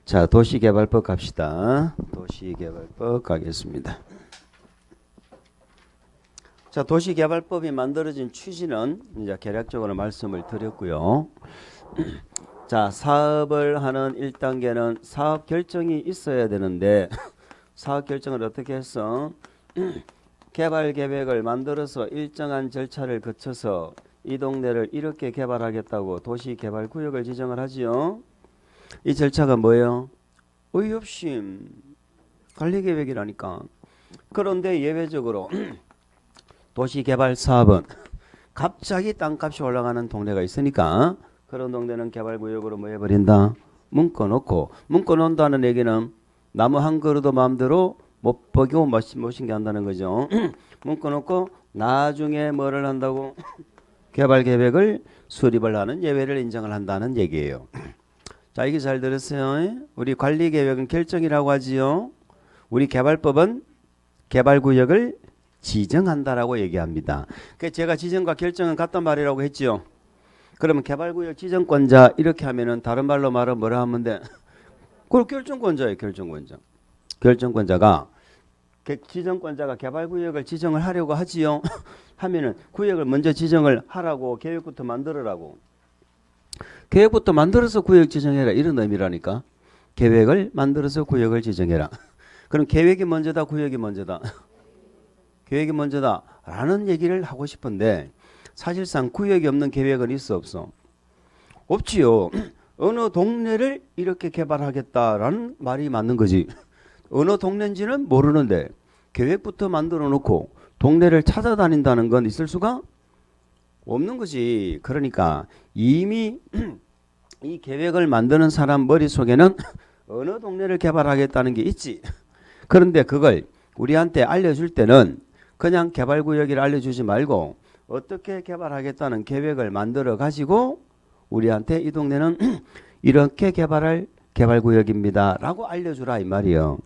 자, 도시개발법 갑시다. 도시개발법 가겠습니다. 자, 도시개발법이 만들어진 취지는 이제 개략적으로 말씀을 드렸고요. 자, 사업을 하는 1단계는 사업 결정이 있어야 되는데 사업 결정을 어떻게 했어? 개발 계획을 만들어서 일정한 절차를 거쳐서 이 동네를 이렇게 개발하겠다고 도시개발구역을 지정을 하지요. 이 절차가 뭐예요? 의협심 관리계획이라니까. 그런데 예외적으로 도시개발사업은 갑자기 땅값이 올라가는 동네가 있으니까 그런 동네는 개발구역으로 뭐 해버린다? 묶어놓고, 묶어놓는다는 얘기는 나무 한 그루도 마음대로 못 버기고 못 신게한다는 거죠. 묶어놓고 나중에 뭐를 한다고? 개발계획을 수립을 하는 예외를 인정을 한다는 얘기예요. 자, 이게 잘 들었어요? 우리 관리계획은 결정이라고 하지요. 우리 개발법은 개발구역을 지정한다라고 얘기합니다. 그 제가 지정과 결정은 같단 말이라고 했지요. 그러면 개발구역 지정권자 이렇게 하면은 다른 말로 말하면 뭐라 하면 돼? 그걸 결정권자예요. 결정권자. 결정권자가 지정권자가 개발구역을 지정을 하려고 하지요. 하면은 구역을 먼저 지정을 하라고 계획부터 만들으라고. 계획부터 만들어서 구역 지정해라 이런 의미라니까. 계획을 만들어서 구역을 지정해라. 그럼 계획이 먼저다 구역이 먼저다? 계획이 먼저다 라는 얘기를 하고 싶은데 사실상 구역이 없는 계획은 있어 없어? 없지요. 어느 동네를 이렇게 개발하겠다라는 말이 맞는 거지. 어느 동네인지는 모르는데 계획부터 만들어 놓고 동네를 찾아다닌다는 건 있을 수가 없는 거지. 그러니까 이미 이 계획을 만드는 사람 머릿속에는 어느 동네를 개발하겠다는 게 있지. 그런데 그걸 우리한테 알려줄 때는 그냥 개발구역을 알려주지 말고 어떻게 개발하겠다는 계획을 만들어 가지고 우리한테 이 동네는 이렇게 개발할 개발구역입니다 라고 알려주라 이 말이에요.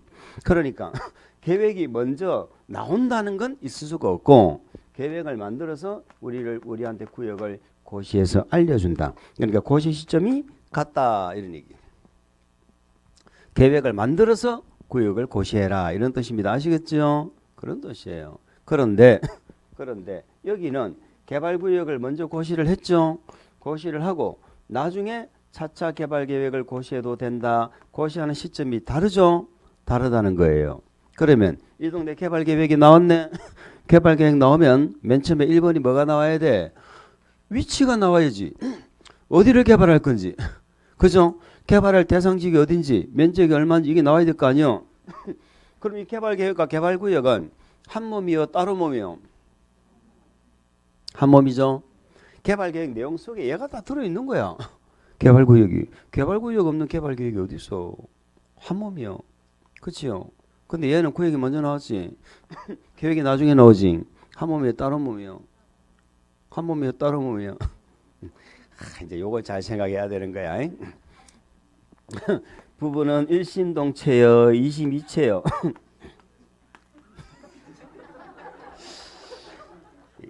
그러니까 계획이 먼저 나온다는 건 있을 수가 없고 계획을 만들어서 우리한테 구역을 고시해서 알려준다. 그러니까 고시 시점이 같다 이런 얘기. 계획을 만들어서 구역을 고시해라 이런 뜻입니다. 아시겠죠? 그런 뜻이에요. 그런데 여기는 개발구역을 먼저 고시를 했죠. 고시를 하고 나중에 차차 개발계획을 고시해도 된다. 고시하는 시점이 다르죠. 다르다는 거예요. 그러면 이 동네 개발계획이 나왔네. 개발계획 나오면 맨 처음에 1번이 뭐가 나와야 돼? 위치가 나와야지. 어디를 개발할 건지. 그죠? 개발할 대상지역이 어딘지, 면적이 얼마인지 이게 나와야 될 거 아니요. 그럼 이 개발계획과 개발구역은 한 몸이요, 따로 몸이요? 한 몸이죠. 개발계획 내용 속에 얘가 다 들어있는 거야. 개발구역이. 개발구역 없는 개발계획이 어디 있어? 한 몸이요. 그치요? 근데 얘는 구역이 먼저 나왔지. 계획이 나중에 나오지. 한 몸이요, 따로 몸이요? 한 몸이요, 따로 몸이요? 이제 요걸 잘 생각해야 되는 거야. 부부는 일심동체요, 22체요.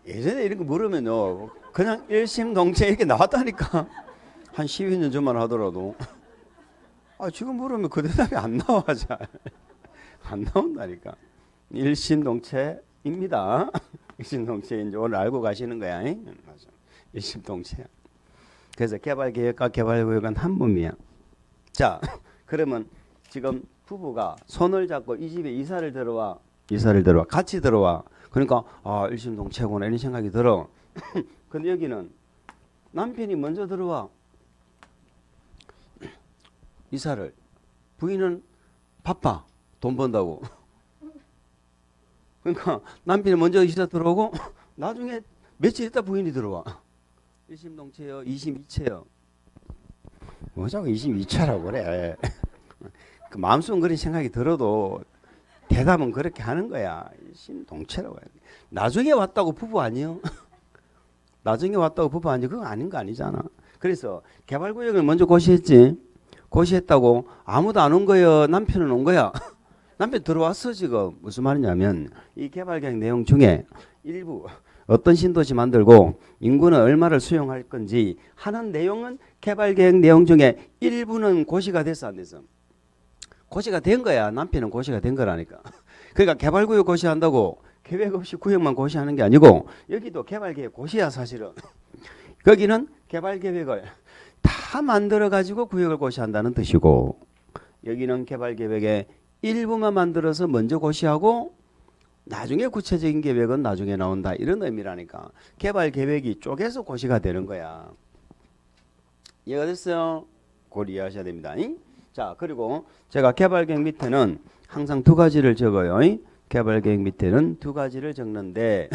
예전에 이런 거 물으면요, 그냥 일심동체 이렇게 나왔다니까. 한 12년 전만 하더라도. 지금 물으면 그 대답이 안 나와, 잘. 안 나온다니까. 일심동체입니다. 일심동체인지 오늘 알고 가시는 거야. 맞아. 일심동체. 그래서 개발계획과 개발구역은 한 몸이야. 자, 그러면 지금 부부가 손을 잡고 이 집에 이사를 들어와. 같이 들어와. 그러니까 일심동체구나 이런 생각이 들어. 근데 여기는 남편이 먼저 들어와. 이사를. 부인은 바빠. 돈 번다고. 그러니까 남편이 먼저 이사 들어오고 나중에 며칠 있다 부인이 들어와. 일심동체요, 22체요. 뭐 자꾸 22체라고 그래. 그 마음속은 그런 생각이 들어도 대답은 그렇게 하는 거야. 일심동체라고 해. 나중에 왔다고 부부 아니요? 나중에 왔다고 부부 아니요? 그거 아닌 거 아니잖아. 그래서 개발구역을 먼저 고시했지. 고시했다고 아무도 안 온 거예요? 남편은 온 거야? 남편 들어왔어 지금. 무슨 말이냐면 이 개발계획 내용 중에 일부 어떤 신도시 만들고 인구는 얼마를 수용할 건지 하는 내용은 개발계획 내용 중에 일부는 고시가 됐어 안 됐어? 고시가 된 거야. 남편은 고시가 된 거라니까. 그러니까 개발구역 고시한다고 계획 없이 구역만 고시하는 게 아니고 여기도 개발계획 고시야 사실은. 거기는 개발계획을 다 만들어 가지고 구역을 고시한다는 뜻이고 여기는 개발계획의 일부만 만들어서 먼저 고시하고 나중에 구체적인 계획은 나중에 나온다 이런 의미라니까. 개발계획이 쪼개서 고시가 되는 거야. 이해가 됐어요? 그걸 이해하셔야 됩니다. 자, 그리고 제가 개발계획 밑에는 항상 두 가지를 적어요. 개발계획 밑에는 두 가지를 적는데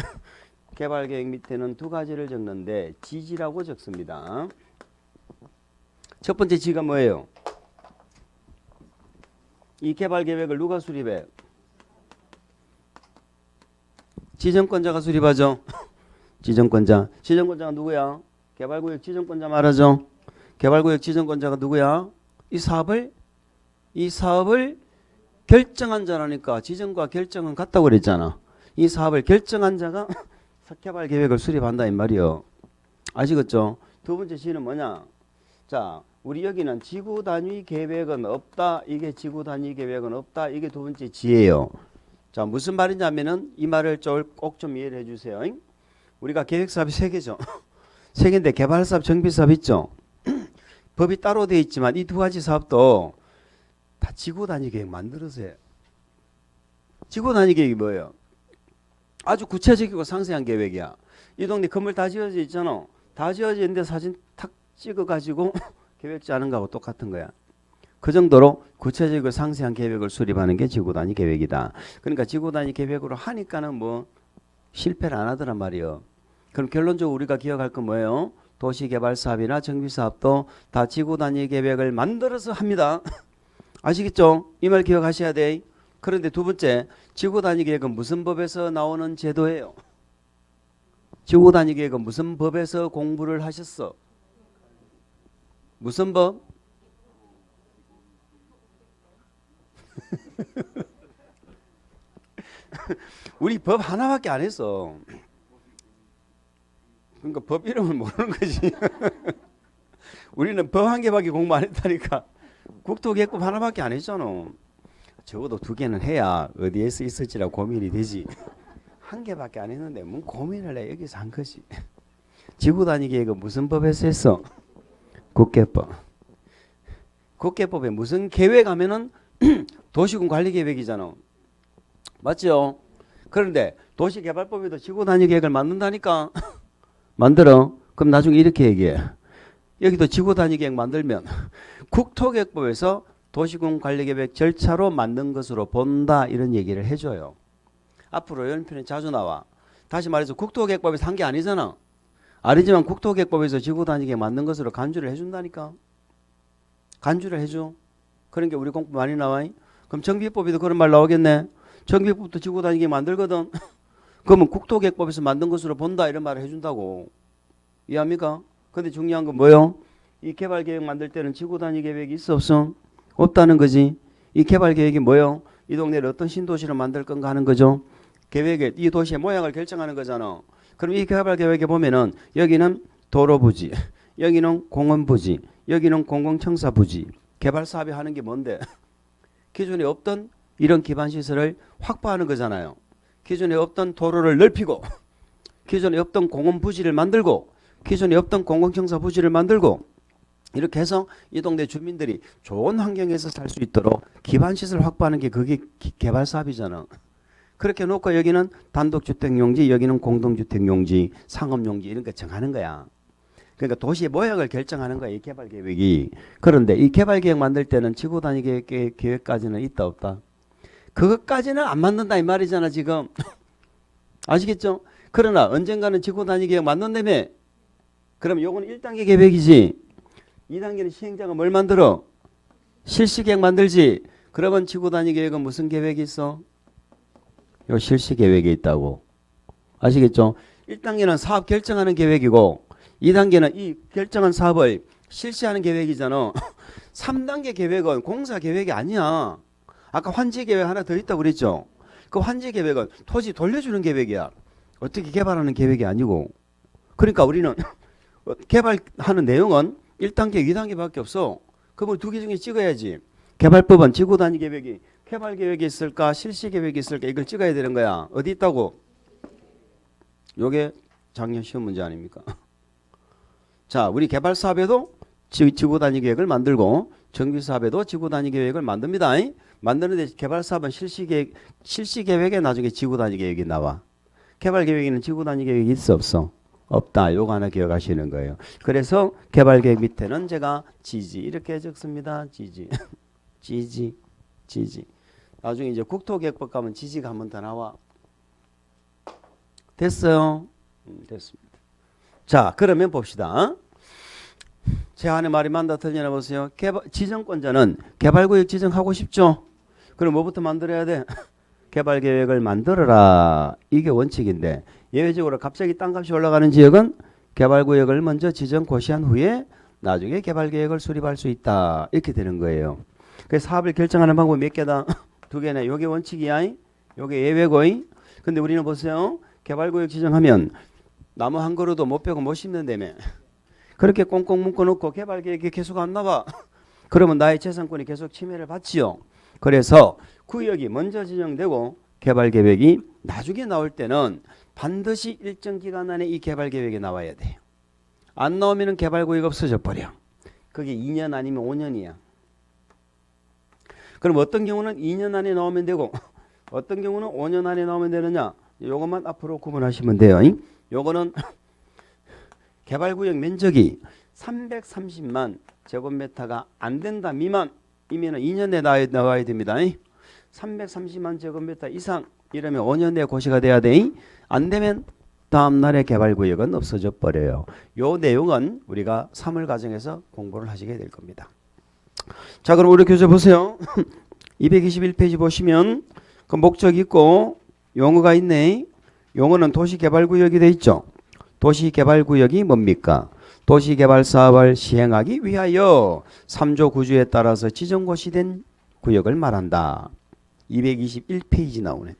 개발계획 밑에는 두 가지를 적는데 지지라고 적습니다. 첫 번째 지가 뭐예요? 이 개발계획을 누가 수립해? 지정권자가 수립하죠. 지정권자. 지정권자가 누구야? 개발구역 지정권자 말하죠. 개발구역 지정권자가 누구야? 이 사업을 결정한 자라니까. 지정과 결정은 같다고 그랬잖아. 이 사업을 결정한 자가 개발 계획을 수립한다 이 말이요. 아시겠죠? 두 번째 C는 뭐냐? 자, 우리 여기는 지구 단위 계획은 없다. 이게 지구 단위 계획은 없다. 이게 두 번째 G예요. 자, 무슨 말이냐면은 이 말을 꼭 좀 이해를 해주세요. 우리가 계획 사업이 세 개죠. 세 개인데 개발 사업, 정비 사업 있죠. 법이 따로 되어 있지만 이 두 가지 사업도 다 지구 단위 계획 만들어서 해. 지구 단위 계획이 뭐예요? 아주 구체적이고 상세한 계획이야. 이 동네 건물 다 지어져 있잖아. 다 지어져 있는데 사진 탁 찍어가지고 계획 짜는 거하고 똑같은 거야. 그 정도로 구체적이고 상세한 계획을 수립하는 게 지구 단위 계획이다. 그러니까 지구 단위 계획으로 하니까는 뭐 실패를 안 하더란 말이에요. 그럼 결론적으로 우리가 기억할 건 뭐예요? 도시개발 사업이나 정비 사업도 다 지구 단위 계획을 만들어서 합니다. 아시겠죠? 이 말 기억하셔야 돼. 그런데 두 번째, 지구 단위 계획은 무슨 법에서 나오는 제도예요? 지구 단위 계획은 무슨 법에서 공부를 하셨어? 무슨 법? 우리 법 하나밖에 안 했어. 그러니까 법 이름을 모르는 거지. 우리는 법 한 개밖에 공부 안 했다니까. 국토개혁법 하나밖에 안 했잖아. 적어도 두 개는 해야 어디에서 있을지라고 고민이 되지. 한 개밖에 안 했는데 뭐 고민을 해. 여기서 한 거지. 지구 단위 계획은 무슨 법에서 했어? 국계법. 국계법에 무슨 계획하면은 도시군 관리 계획이잖아. 맞죠? 그런데 도시개발법에도 지구 단위 계획을 만든다니까. 만들어. 그럼 나중에 이렇게 얘기해. 여기도 지구 단위 계획 만들면 국토계획법에서 도시군 관리계획 절차로 만든 것으로 본다 이런 얘기를 해줘요. 앞으로 연편에 자주 나와. 다시 말해서 국토계획법에서 한 게 아니잖아. 아니지만 국토계획법에서 지구 단위 계획 만든 것으로 간주를 해준다니까. 간주를 해줘. 그런 게 우리 공부 많이 나와. 그럼 정비법에도 그런 말 나오겠네. 정비법도 지구 단위 계획 만들거든. 그러면 국토계획법에서 만든 것으로 본다 이런 말을 해준다고. 이해합니까? 근데 중요한 건 뭐예요? 이 개발계획 만들 때는 지구 단위 계획이 있어 없어? 없다는 거지. 이 개발계획이 뭐예요? 이 동네를 어떤 신도시로 만들 건가 하는 거죠. 계획에 이 도시의 모양을 결정하는 거잖아. 그럼 이 개발계획에 보면은 여기는 도로부지, 여기는 공원부지, 여기는 공공청사부지. 개발사업이 하는 게 뭔데? 기존에 없던 이런 기반시설을 확보하는 거잖아요. 기존에 없던 도로를 넓히고 기존에 없던 공원 부지를 만들고 기존에 없던 공공청사 부지를 만들고 이렇게 해서 이 동네 주민들이 좋은 환경에서 살 수 있도록 기반시설 확보하는 게 그게 개발 사업이잖아. 그렇게 놓고 여기는 단독주택용지, 여기는 공동주택용지, 상업용지 이런 거 정하는 거야. 그러니까 도시의 모양을 결정하는 거야, 이 개발계획이. 그런데 이 개발계획 만들 때는 지구 단위 계획까지는 있다 없다? 그것까지는 안 만든다 이 말이잖아 지금. 아시겠죠? 그러나 언젠가는 지구 단위 계획 만든다며. 그럼 요건 1단계 계획이지. 2단계는 시행자가 뭘 만들어? 실시계획 만들지. 그러면 지구 단위 계획은 무슨 계획이 있어? 요 실시계획에 있다고. 아시겠죠? 1단계는 사업 결정하는 계획이고 2단계는 이 결정한 사업을 실시하는 계획이잖아. 3단계 계획은 공사 계획이 아니야. 아까 환지 계획 하나 더 있다고 그랬죠. 그 환지 계획은 토지 돌려주는 계획이야. 어떻게 개발하는 계획이 아니고. 그러니까 우리는 개발하는 내용은 1단계, 2단계밖에 없어. 그걸 두 개 중에 찍어야지. 개발법은 지구 단위 계획이 개발 계획이 있을까 실시 계획이 있을까 이걸 찍어야 되는 거야. 어디 있다고? 요게 작년 시험 문제 아닙니까? 자, 우리 개발 사업에도 지구 단위 계획을 만들고 정비 사업에도 지구 단위 계획을 만듭니다. 만드는데 개발 사업은 실시 계획에 나중에 지구 단위 계획이 나와. 개발 계획에는 지구 단위 계획이 있어 없어? 없다. 요거 하나 기억하시는 거예요. 그래서 개발 계획 밑에는 제가 지지 이렇게 적습니다. 지지. 지지. 나중에 이제 국토계획법 가면 지지가 한 번 더 나와. 됐어요? 됐습니다. 자, 그러면 봅시다. 제 안에 말이 맞다 틀리나 보세요. 지정권자는 개발구역 지정하고 싶죠? 그럼 뭐부터 만들어야 돼? 개발계획을 만들어라. 이게 원칙인데 예외적으로 갑자기 땅값이 올라가는 지역은 개발구역을 먼저 지정 고시한 후에 나중에 개발계획을 수립할 수 있다. 이렇게 되는 거예요. 그래서 사업을 결정하는 방법이 몇 개다? 두 개네. 요게 원칙이야. 요게 예외고. 근데 우리는 보세요. 개발구역 지정하면 나무 한 그루도 못 빼고 못 심는다며. 그렇게 꽁꽁 묶어놓고 개발계획이 계속 안 나와. 그러면 나의 재산권이 계속 침해를 받지요. 그래서 구역이 먼저 지정되고 개발계획이 나중에 나올 때는 반드시 일정 기간 안에 이 개발계획이 나와야 돼요. 안 나오면 개발구역 없어져 버려. 그게 2년 아니면 5년이야. 그럼 어떤 경우는 2년 안에 나오면 되고 어떤 경우는 5년 안에 나오면 되느냐. 요것만 앞으로 구분하시면 돼요. 요거는 개발구역 면적이 330만 제곱미터가 안 된다 미만이면 2년 내에 나와야 됩니다. 330만 제곱미터 이상 이러면 5년 내에 고시가 돼야 돼. 안 되면 다음 날에 개발구역은 없어져 버려요. 요 내용은 우리가 3월 과정에서 공부를 하시게 될 겁니다. 자, 그럼 우리 교재 보세요. 221페이지 보시면 그 목적이 있고 용어가 있네. 용어는 도시개발구역이 돼 있죠. 도시개발구역이 뭡니까? 도시개발사업을 시행하기 위하여 3조 9주에 따라서 지정고시된 구역을 말한다. 221페이지 나오네.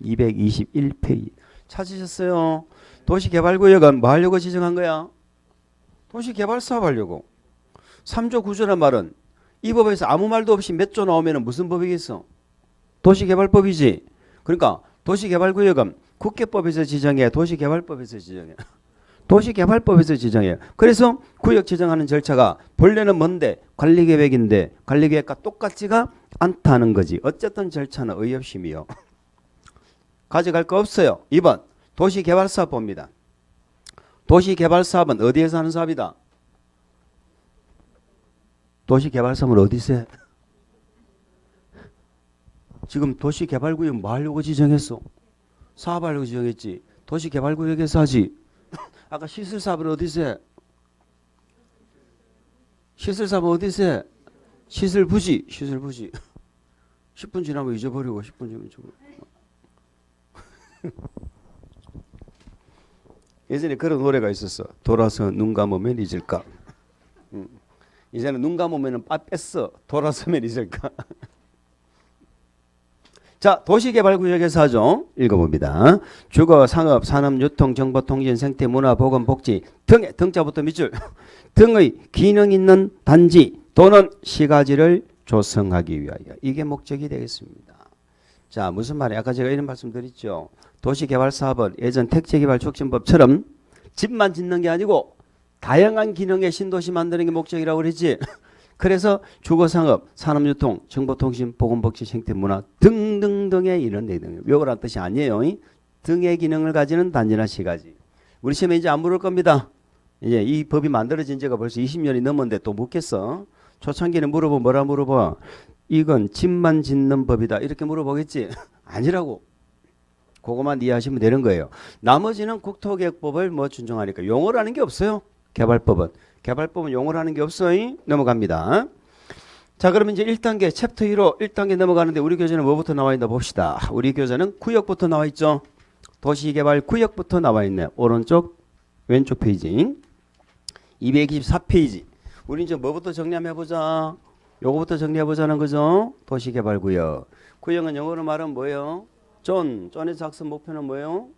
221페이지. 찾으셨어요? 도시개발구역은 뭐 하려고 지정한 거야? 도시개발사업 하려고. 3조 9조란 말은 이 법에서 아무 말도 없이 몇 조 나오면 무슨 법이겠어? 도시개발법이지. 그러니까 도시개발구역은 국계법에서 지정해, 도시개발법에서 지정해. 도시개발법에서 지정해요. 그래서 구역 지정하는 절차가 본래는 뭔데? 관리계획인데 관리계획과 똑같지가 않다는 거지. 어쨌든 절차는 의협심이요. 가져갈 거 없어요. 2번 도시개발사업 봅니다. 도시개발사업은 어디에서 하는 사업이다? 도시개발사업은 어디서 해? 지금 도시개발구역 뭐 하려고 지정했어? 사업하려고 지정했지. 도시개발구역에서 하지. 아까 시설사업은 어디서 해? 시설사업은 어디서 해? 시설부지. 10분 지나면 잊어버리고 10분 지나면 잊어버리고. 예전에 그런 노래가 있었어. 돌아서 눈 감으면 잊을까. 이제는 눈 감으면 뺐어. 돌아서면 잊을까. 자, 도시개발구역에서 하죠. 읽어봅니다. 주거, 상업, 산업, 유통, 정보, 통신, 생태, 문화, 보건, 복지 등의 등자부터 밑줄 등의 기능 있는 단지 또는 시가지를 조성하기 위하여 이게 목적이 되겠습니다. 자, 무슨 말이야? 아까 제가 이런 말씀 드렸죠. 도시개발사업은 예전 택지개발촉진법처럼 집만 짓는 게 아니고 다양한 기능의 신도시 만드는 게 목적이라고 그랬지. 그래서 주거상업, 산업유통, 정보통신, 보건복지, 생태문화 등등등의 이런 내용. 요거란 뜻이 아니에요. 등의 기능을 가지는 단지나 시가지. 우리 시험에 이제 안 물을 겁니다. 이제 이 법이 만들어진 지가 벌써 20년이 넘었는데 또 묻겠어. 초창기는 물어보면 뭐라 물어봐? 이건 집만 짓는 법이다. 이렇게 물어보겠지? 아니라고. 그것만 이해하시면 되는 거예요. 나머지는 국토계획법을 뭐 준정하니까 용어라는 게 없어요. 개발법은 용어라는 게 없어요. 넘어갑니다. 자, 그러면 이제 1단계 챕터 2로 1단계 넘어가는데 우리 교재는 뭐부터 나와 있나 봅시다. 우리 교재는 구역부터 나와 있죠. 도시개발 구역부터 나와 있네. 오른쪽 왼쪽 페이지 224페이지. 우리 이제 뭐부터 정리 한번 해보자. 요거부터 정리해보자는 거죠. 도시개발구역. 구역은 영어로 말하면 뭐예요? 존에서 학습 목표는 뭐예요?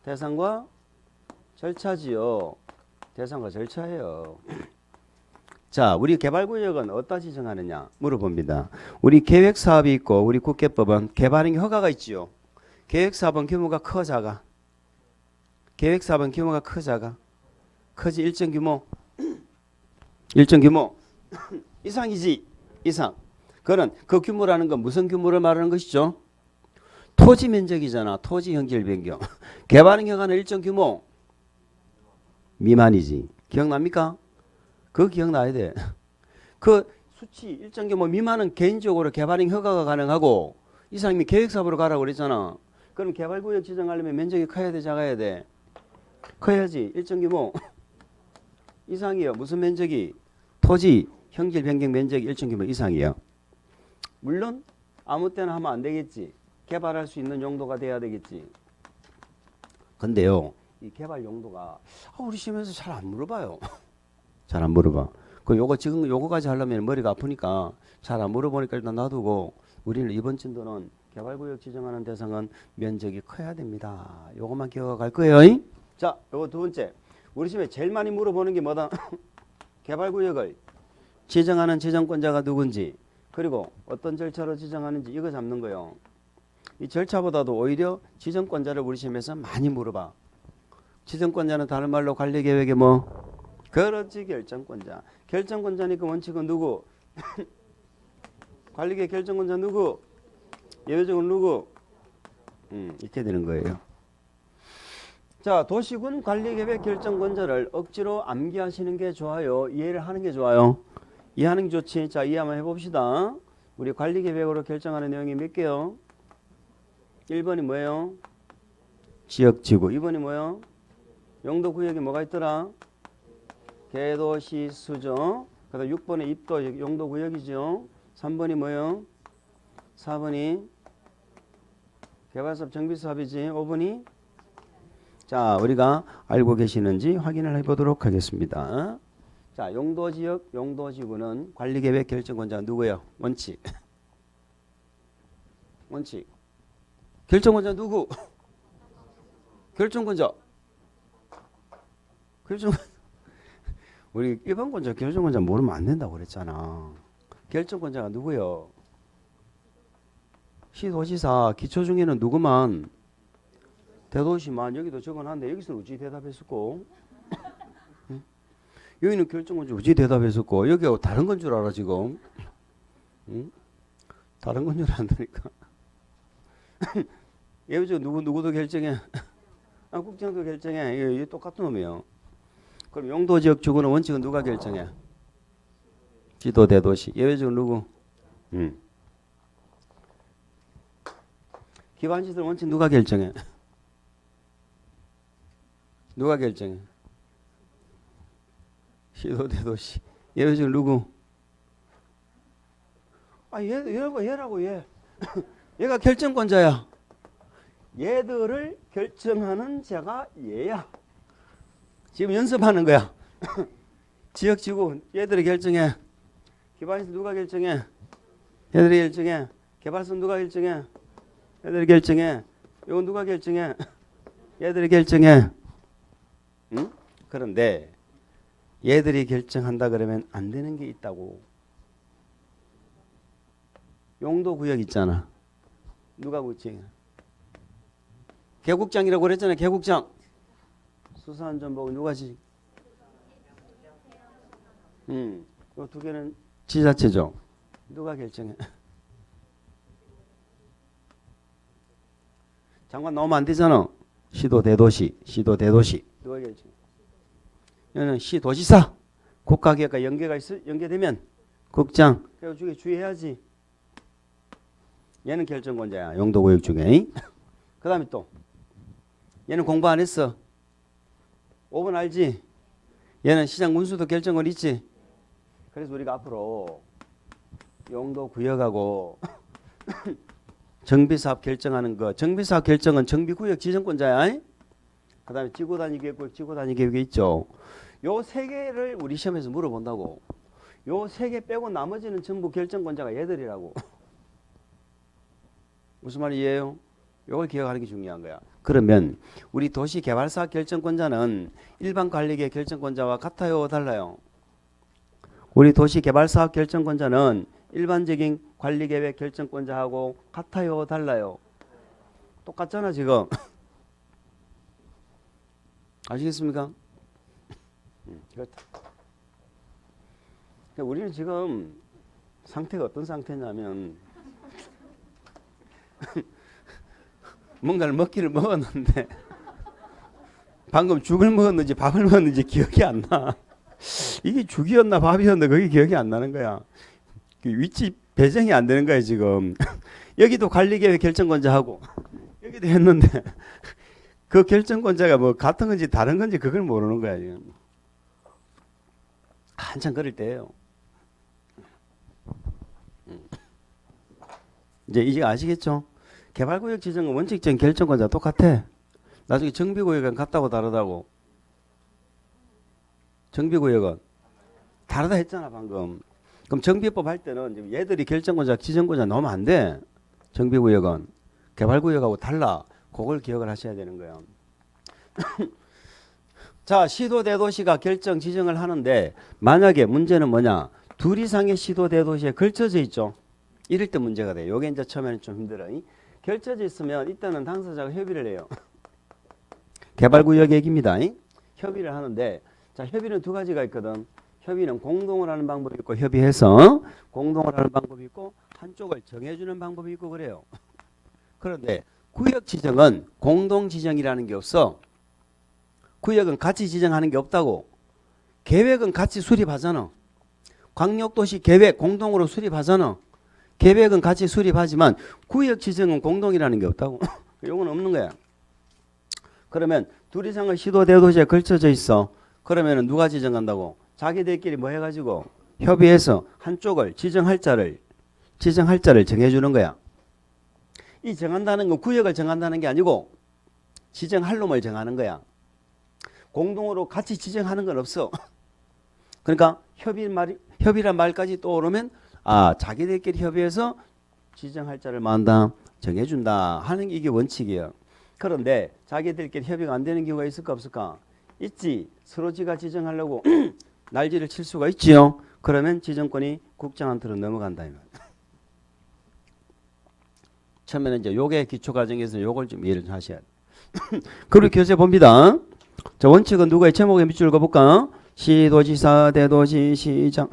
대상과 절차지요. 대상과 절차예요. 자, 우리 개발구역은 어디다 지정하느냐 물어봅니다. 우리 계획사업이 있고 우리 국계법은 개발행 허가가 있지요. 계획사업은 규모가 커 작아? 계획사업은 규모가 커 작아? 크지. 일정 규모 이상이지. 이상. 그는 그 규모라는 건 무슨 규모를 말하는 것이죠? 토지 면적이잖아. 토지 형질 변경. 개발행 허가는 일정 규모 미만이지. 기억납니까? 그거 기억나야 돼. 그 수치 일정 규모 미만은 개인적으로 개발행 허가가 가능하고 이상이면 계획사업으로 가라고 그랬잖아. 그럼 개발구역 지정하려면 면적이 커야 돼, 작아야 돼? 커야지. 일정 규모 이상이요. 무슨 면적이? 토지 형질 변경 면적이 일정 규모 이상이요. 물론 아무 때나 하면 안 되겠지. 개발할 수 있는 용도가 돼야 되겠지. 근데요, 이 개발 용도가 우리 시험에서 잘 안 물어봐요. 잘 안 물어봐. 지금 요거까지 하려면 머리가 아프니까 잘 안 물어보니까 일단 놔두고 우리는 이번 진도는 개발구역 지정하는 대상은 면적이 커야 됩니다. 요것만 기억할 거예요. 자, 요거 두 번째. 우리 시험에 제일 많이 물어보는 게 뭐다? 개발구역을 지정하는 지정권자가 누군지, 그리고 어떤 절차로 지정하는지 이거 잡는 거예요. 이 절차보다도 오히려 지정권자를 우리 시험에서 많이 물어봐. 지정권자는 다른 말로 관리계획의 뭐? 그렇지, 결정권자. 결정권자니까 원칙은 누구? 관리계획 결정권자 누구? 예외적으로 누구? 이렇게 되는 거예요. 자, 도시군 관리계획 결정권자를 억지로 암기하시는 게 좋아요? 이해를 하는 게 좋아요? 이해하는 게 좋지. 자, 이해 한번 해봅시다. 우리 관리계획으로 결정하는 내용이 몇 개요? 1번이 뭐예요? 지역지구. 2번이 뭐예요? 용도구역이 뭐가 있더라? 개도시 수죠. 그다음 6번에 입도 용도구역이죠. 3번이 뭐예요? 4번이 개발사업 정비사업이지. 5번이 자, 우리가 알고 계시는지 확인을 해보도록 하겠습니다. 자, 용도지역, 용도지구는 관리계획 결정권자가 누구예요? 원칙. 원칙. 결정권자 누구? 결정권자. 우리 일반권자, 결정권자 모르면 안 된다고 그랬잖아. 결정권자가 누구요? 시도지사 기초 중에는 누구만? 대도시만. 여기도 적어놨는데 여기서는 우지 대답했었고 여기는 결정권자 우지 대답했었고 여기하고 다른 건 줄 알아 지금. 응? 다른 건 줄 안다니까. 예외적 누구도 결정해. 국정도 결정해. 이게 똑같은 놈이에요. 그럼 용도지역 주구는 원칙은 누가 결정해? 지도 대도시. 예외적으로 누구? 기반시설 원칙 누가 결정해? 누가 결정해? 시도 대도시. 예외적으로 누구? 얘라고 얘. 얘가 결정권자야. 얘들을 결정하는 자가 얘야. 지금 연습하는 거야. 지역지구 얘들이 결정해. 기반시설 누가 결정해? 얘들이 결정해. 개발선 누가 결정해? 얘들이 결정해. 이건 누가 결정해? 얘들이 결정해. 응? 그런데 얘들이 결정한다 그러면 안 되는 게 있다고. 용도구역 있잖아. 누가 결정해? 개국장이라고 그랬잖아. 개국장. 수사안전보고 누가 지? 이 두 개는 지자체죠. 누가 결정해? 장관 나오면 안 되잖아. 시도 대도시. 누가 결정해? 얘는 시도지사. 국가기획과 연계되면 국장. 그래서 주의해야지. 얘는 결정권자야. 용도구역 중에. 그 다음에 또 얘는 공부 안 했어. 5번 알지? 얘는 시장 문수도 결정권 있지? 그래서 우리가 앞으로 용도구역하고 정비사업 결정하는 거. 정비사업 결정은 정비구역 지정권자야. 그 다음에 지구단위계획, 지구단위계획이 있죠. 요 세 개를 우리 시험에서 물어본다고. 요 세 개 빼고 나머지는 전부 결정권자가 얘들이라고. 무슨 말이에요? 요걸 기억하는 게 중요한 거야. 그러면 우리 도시개발사 결정권자는 일반 관리계 결정권자와 같아요? 달라요? 우리 도시개발사업 결정권자는 일반적인 관리계획 결정권자하고 같아요, 달라요? 똑같잖아 지금. 아시겠습니까? 그렇다. 우리는 지금 상태가 어떤 상태냐면 뭔가를 먹기를 먹었는데 방금 죽을 먹었는지 밥을 먹었는지 기억이 안 나. 이게 죽이었나 밥이었나 그게 기억이 안 나는 거야. 위치 배정이 안 되는 거야 지금. 여기도 관리계획 결정권자하고 여기도 했는데 그 결정권자가 뭐 같은 건지 다른 건지 그걸 모르는 거야 지금. 한참 그럴 때예요. 이제 아시겠죠? 개발구역 지정은 원칙적인 결정권자 똑같아. 나중에 정비구역은 같다고 다르다고. 정비구역은 다르다 했잖아 방금. 그럼 정비법 할 때는 얘들이 결정권자, 지정권자 넣으면 안 돼. 정비구역은 개발구역하고 달라. 그걸 기억을 하셔야 되는 거예요. 자, 시도 대도시가 결정 지정을 하는데 만약에 문제는 뭐냐? 둘 이상의 시도 대도시에 걸쳐져 있죠. 이럴 때 문제가 돼요. 요게 이제 처음에는 좀 힘들어요. 결쳐져 있으면 이때는 당사자가 협의를 해요. 개발구역 얘기입니다. 협의를 하는데 자, 협의는 두 가지가 있거든. 협의는 공동을 하는 방법이 있고 협의해서 공동을 하는 방법이 있고 한쪽을 정해주는 방법이 있고 그래요. 그런데 구역 지정은 공동 지정이라는 게 없어. 구역은 같이 지정하는 게 없다고. 계획은 같이 수립하잖아. 광역도시 계획 공동으로 수립하잖아. 계획은 같이 수립하지만 구역 지정은 공동이라는 게 없다고. 이건 없는 거야. 그러면 둘 이상의 시도 대도시에 걸쳐져 있어. 그러면 누가 지정한다고? 자기들끼리 뭐 해가지고 협의해서 한쪽을 지정할 자를 정해주는 거야. 이 정한다는 건 구역을 정한다는 게 아니고 지정할 놈을 정하는 거야. 공동으로 같이 지정하는 건 없어. 그러니까 협의란 말까지 떠오르면 자기들끼리 협의해서 지정할 자를 만다 정해준다 하는 게 이게 원칙이에요. 그런데 자기들끼리 협의가 안 되는 경우가 있을까 없을까? 있지. 서로 지가 지정하려고 날지를 칠 수가 있지요. 그러면 지정권이 국장한테로 넘어간다. 처음에는 이제 요게 기초 과정에서 요걸 좀 이해를 하셔야 돼요. 그리고 교재 봅니다. 자, 원칙은 누구의 제목에 밑줄 그어볼까? 시도지사, 대도시, 시장.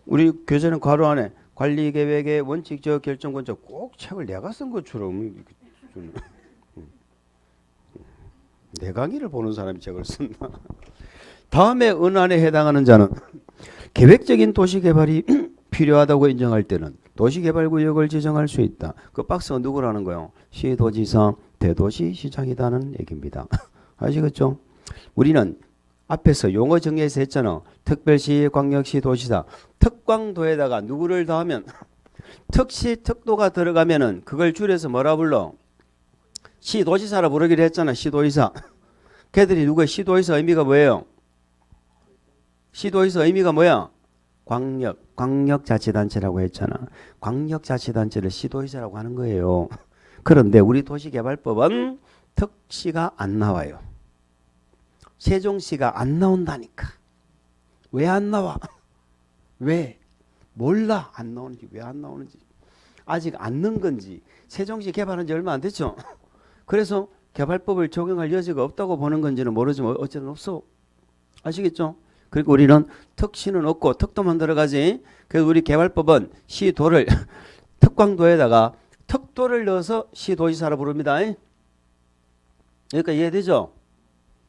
우리 교재는 괄호 안에 관리계획의 원칙적 결정권자 꼭 책을 내가 쓴 것처럼 내 강의를 보는 사람이 책을 쓴다. 다음에 은안에 해당하는 자는 계획적인 도시개발이 필요하다고 인정할 때는 도시개발구역을 지정할 수 있다. 그 박스가 누구라는 거예요? 시도지사, 대도시, 시장이다는 얘기입니다. 아시겠죠? 우리는 앞에서 용어 정리해서 했잖아. 특별시, 광역시, 도시다. 특광도에다가 누구를 더하면 특시, 특도가 들어가면은 그걸 줄여서 뭐라 불러? 시도지사라 부르기로 했잖아. 시도의사. 걔들이 누구야? 시도의사 의미가 뭐예요? 시도의사 의미가 뭐야? 광역자치단체라고 했잖아. 광역자치단체를 시도의사라고 하는 거예요. 그런데 우리 도시개발법은 특시가 안 나와요. 세종시가 안 나온다니까. 왜 안 나와? 왜? 몰라. 안 나오는지. 왜 안 나오는지. 아직 안 넣은 건지. 세종시 개발한 지 얼마 안 됐죠. 그래서 개발법을 적용할 여지가 없다고 보는 건지는 모르지만 어쨌든 없어. 아시겠죠? 그리고 우리는 특시는 없고 특도만 들어가지. 그래서 우리 개발법은 시도를 특광도에다가 특도를 넣어서 시도지사라 부릅니다. 그러니까 이해되죠?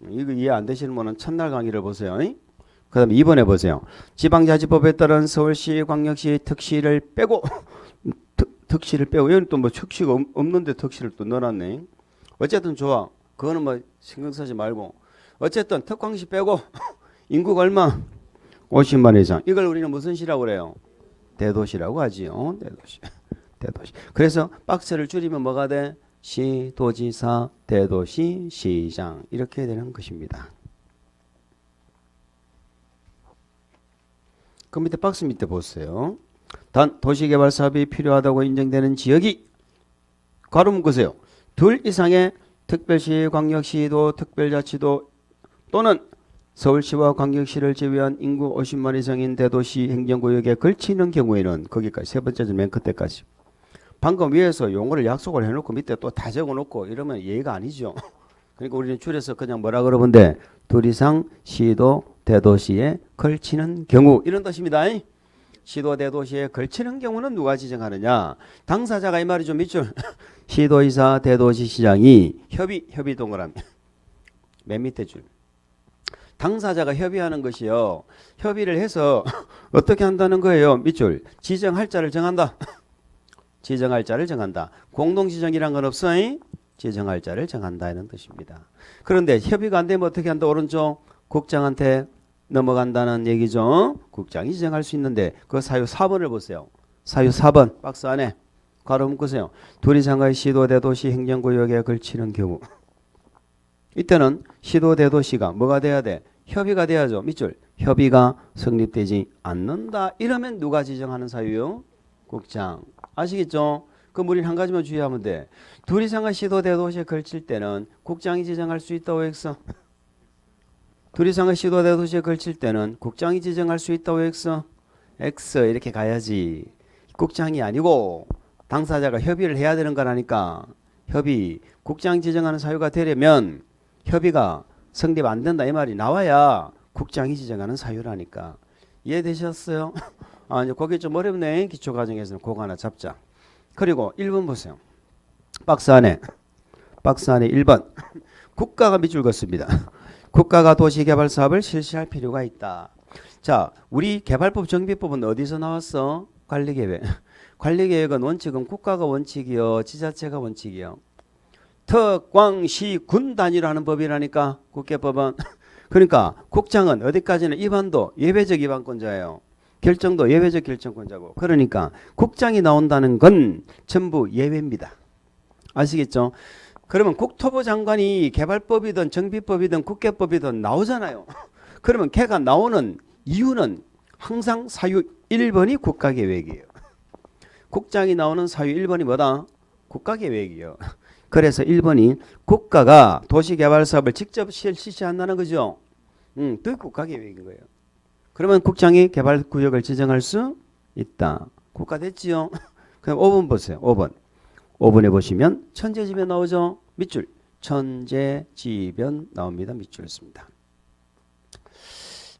이거 이해 안 되시는 분은 첫날 강의를 보세요. 그 다음에 2번에 보세요. 지방자치법에 따른 서울시, 광역시 특시를 빼고 특시를 빼고 여기 또 뭐 특시가 없는데 특시를 또 넣어놨네. 어쨌든 좋아. 그거는 뭐 신경 쓰지 말고 어쨌든 특광시 빼고 인구가 얼마? 50만 이상. 이걸 우리는 무슨 시라고 그래요? 대도시라고 하지요. 대도시. 그래서 박스를 줄이면 뭐가 돼? 시도지사, 대도시, 시장 이렇게 되는 것입니다. 그 밑에 박스 밑에 보세요. 단 도시개발 사업이 필요하다고 인정되는 지역이 괄호 묶으세요. 둘 이상의 특별시, 광역시도, 특별자치도 또는 서울시와 광역시를 제외한 인구 50만 이상인 대도시 행정구역에 걸치는 경우에는 거기까지 세 번째 줄 맨 끝에까지. 방금 위에서 용어를 약속을 해놓고 밑에 또 다 적어놓고 이러면 예의가 아니죠. 그러니까 우리는 줄여서 그냥 뭐라 그러는데 둘 이상 시도 대도시에 걸치는 경우 이런 뜻입니다. 시도 대도시에 걸치는 경우는 누가 지정하느냐? 당사자가 이 말이죠. 밑줄 시도의사 대도시시장이 협의 동그라미 맨 밑에 줄 당사자가 협의하는 것이요. 협의를 해서 어떻게 한다는 거예요? 밑줄 지정할 자를 정한다. 지정할 자를 정한다. 공동지정이란 건 없어. 지정할 자를 정한다 이런 뜻입니다. 그런데 협의가 안 되면 어떻게 한다? 오른쪽 국장한테 넘어간다는 얘기죠. 국장이 지정할 수 있는데 그 사유 4번을 보세요. 사유 4번 박스 안에 괄호 묶으세요. 둘 이상의 시도 대도시 행정구역에 걸치는 경우 이때는 시도 대도시가 뭐가 돼야 돼? 협의가 돼야죠. 밑줄 협의가 성립되지 않는다. 이러면 누가 지정하는 사유요? 국장. 아시겠죠? 그럼 우리는 한 가지만 주의하면 돼. 둘 이상의 시도 대도시에 걸칠 때는 국장이 지정할 수 있다고 했어. 둘 이상의 시도 대도시에 걸칠 때는 국장이 지정할 수 있다고 했어. X 이렇게 가야지. 국장이 아니고 당사자가 협의를 해야 되는 거라니까. 협의. 국장이 지정하는 사유가 되려면 협의가 성립 안 된다 이 말이 나와야 국장이 지정하는 사유라니까. 이해되셨어요? 아, 이제 그게 좀 어렵네. 기초과정에서는 그거 하나 잡자. 그리고 1번 보세요. 박스 안에 1번 국가가 밑줄 긋습니다. 국가가 도시개발 사업을 실시할 필요가 있다. 자, 우리 개발법 정비법은 어디서 나왔어? 관리계획. 관리계획은 원칙은 국가가 원칙이요, 지자체가 원칙이요. 특광시 군 단위라는 법이라니까 국계법은. 그러니까 국장은 어디까지는 입안도 예외적 입안권자예요. 결정도 예외적 결정권자고. 그러니까 국장이 나온다는 건 전부 예외입니다. 아시겠죠? 그러면 국토부 장관이 개발법이든 정비법이든 국계법이든 나오잖아요. 그러면 걔가 나오는 이유는 항상 사유 1번이 국가계획이에요. 국장이 나오는 사유 1번이 뭐다? 국가계획이에요. 그래서 1번이 국가가 도시개발사업을 직접 실시한다는 거죠. 그게 국가계획인 거예요. 그러면 국장이 개발구역을 지정할 수 있다. 국가 됐지요? 그럼 5번 보세요. 5번. 5번에 보시면 천재지변 나오죠. 밑줄. 천재지변 나옵니다. 밑줄 씁니다.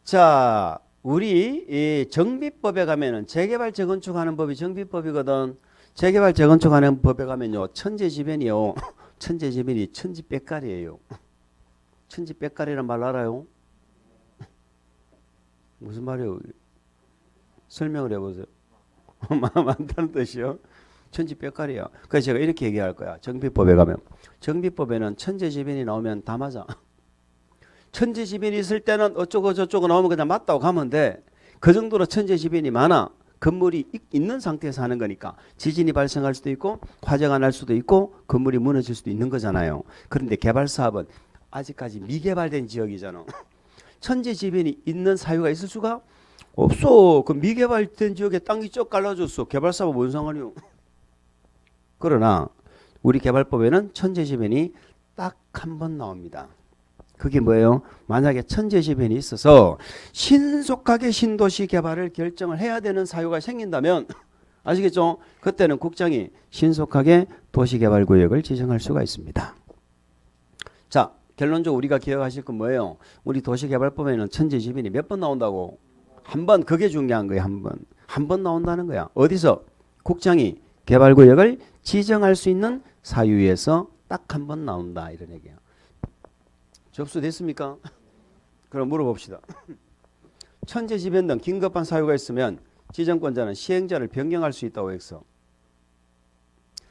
자, 우리 이 정비법에 가면은 재개발 재건축하는 법이 정비법이거든. 재개발 재건축하는 법에 가면요. 천재지변이요. 천재지변이 천지백갈이에요. 천지백갈이란 말 알아요? 무슨 말이에요? 설명을 해보세요. 많다는 뜻이요. 천지백갈이야. 그래서 제가 이렇게 얘기할 거야. 정비법에 가면. 정비법에는 천재지변이 나오면 다 맞아. 천재지변이 있을 때는 어쩌고 저쩌고 나오면 그냥 맞다고 가면 돼. 그 정도로 천재지변이 많아. 건물이 있는 상태에서 하는 거니까 지진이 발생할 수도 있고 화재가 날 수도 있고 건물이 무너질 수도 있는 거잖아요. 그런데 개발사업은 아직까지 미개발된 지역이잖아. 천재지변이 있는 사유가 있을 수가 없어. 그 미개발된 지역에 땅이 쭉 갈라졌어. 개발사업은 뭔 상관이요? 그러나 우리 개발법에는 천재지변이 딱 한 번 나옵니다. 그게 뭐예요? 만약에 천재지변이 있어서 신속하게 신도시 개발을 결정을 해야 되는 사유가 생긴다면 아시겠죠? 그때는 국장이 신속하게 도시개발구역을 지정할 수가 있습니다. 자, 결론적으로 우리가 기억하실 건 뭐예요? 우리 도시개발법에는 천재지변이 몇 번 나온다고? 한 번. 그게 중요한 거예요. 한 번. 한 번 나온다는 거야. 어디서? 국장이 개발구역을 지정할 수 있는 사유에서 딱 한 번 나온다. 이런 얘기야. 접수됐습니까? 그럼 물어봅시다. 천재지변 등 긴급한 사유가 있으면 지정권자는 시행자를 변경할 수 있다고 했어.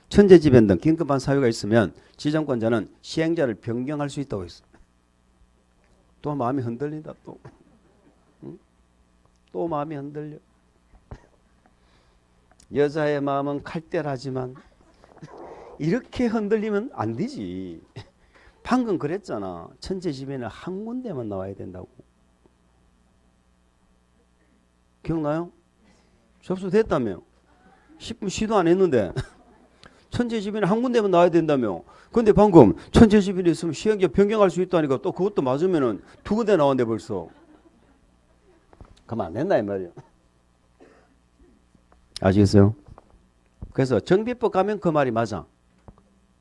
천재지변 등 긴급한 사유가 있으면 지정권자는 시행자를 변경할 수 있다고 했어. 또 마음이 흔들린다. 또 마음이 흔들려. 여자의 마음은 칼때라지만 이렇게 흔들리면 안 되지. 방금 그랬잖아. 천재지변은 한 군데만 나와야 된다고. 기억나요? 접수됐다며. 10분 시도 안 했는데. 천재지변이 한 군데만 나와야 된다며. 근데 방금 천재지변이 있으면 시행자 변경할 수 있다니까 또 그것도 맞으면은 두 군데 나왔는데 벌써. 그러면 안 된다 이 말이야. 아시겠어요? 그래서 정비법 가면 그 말이 맞아.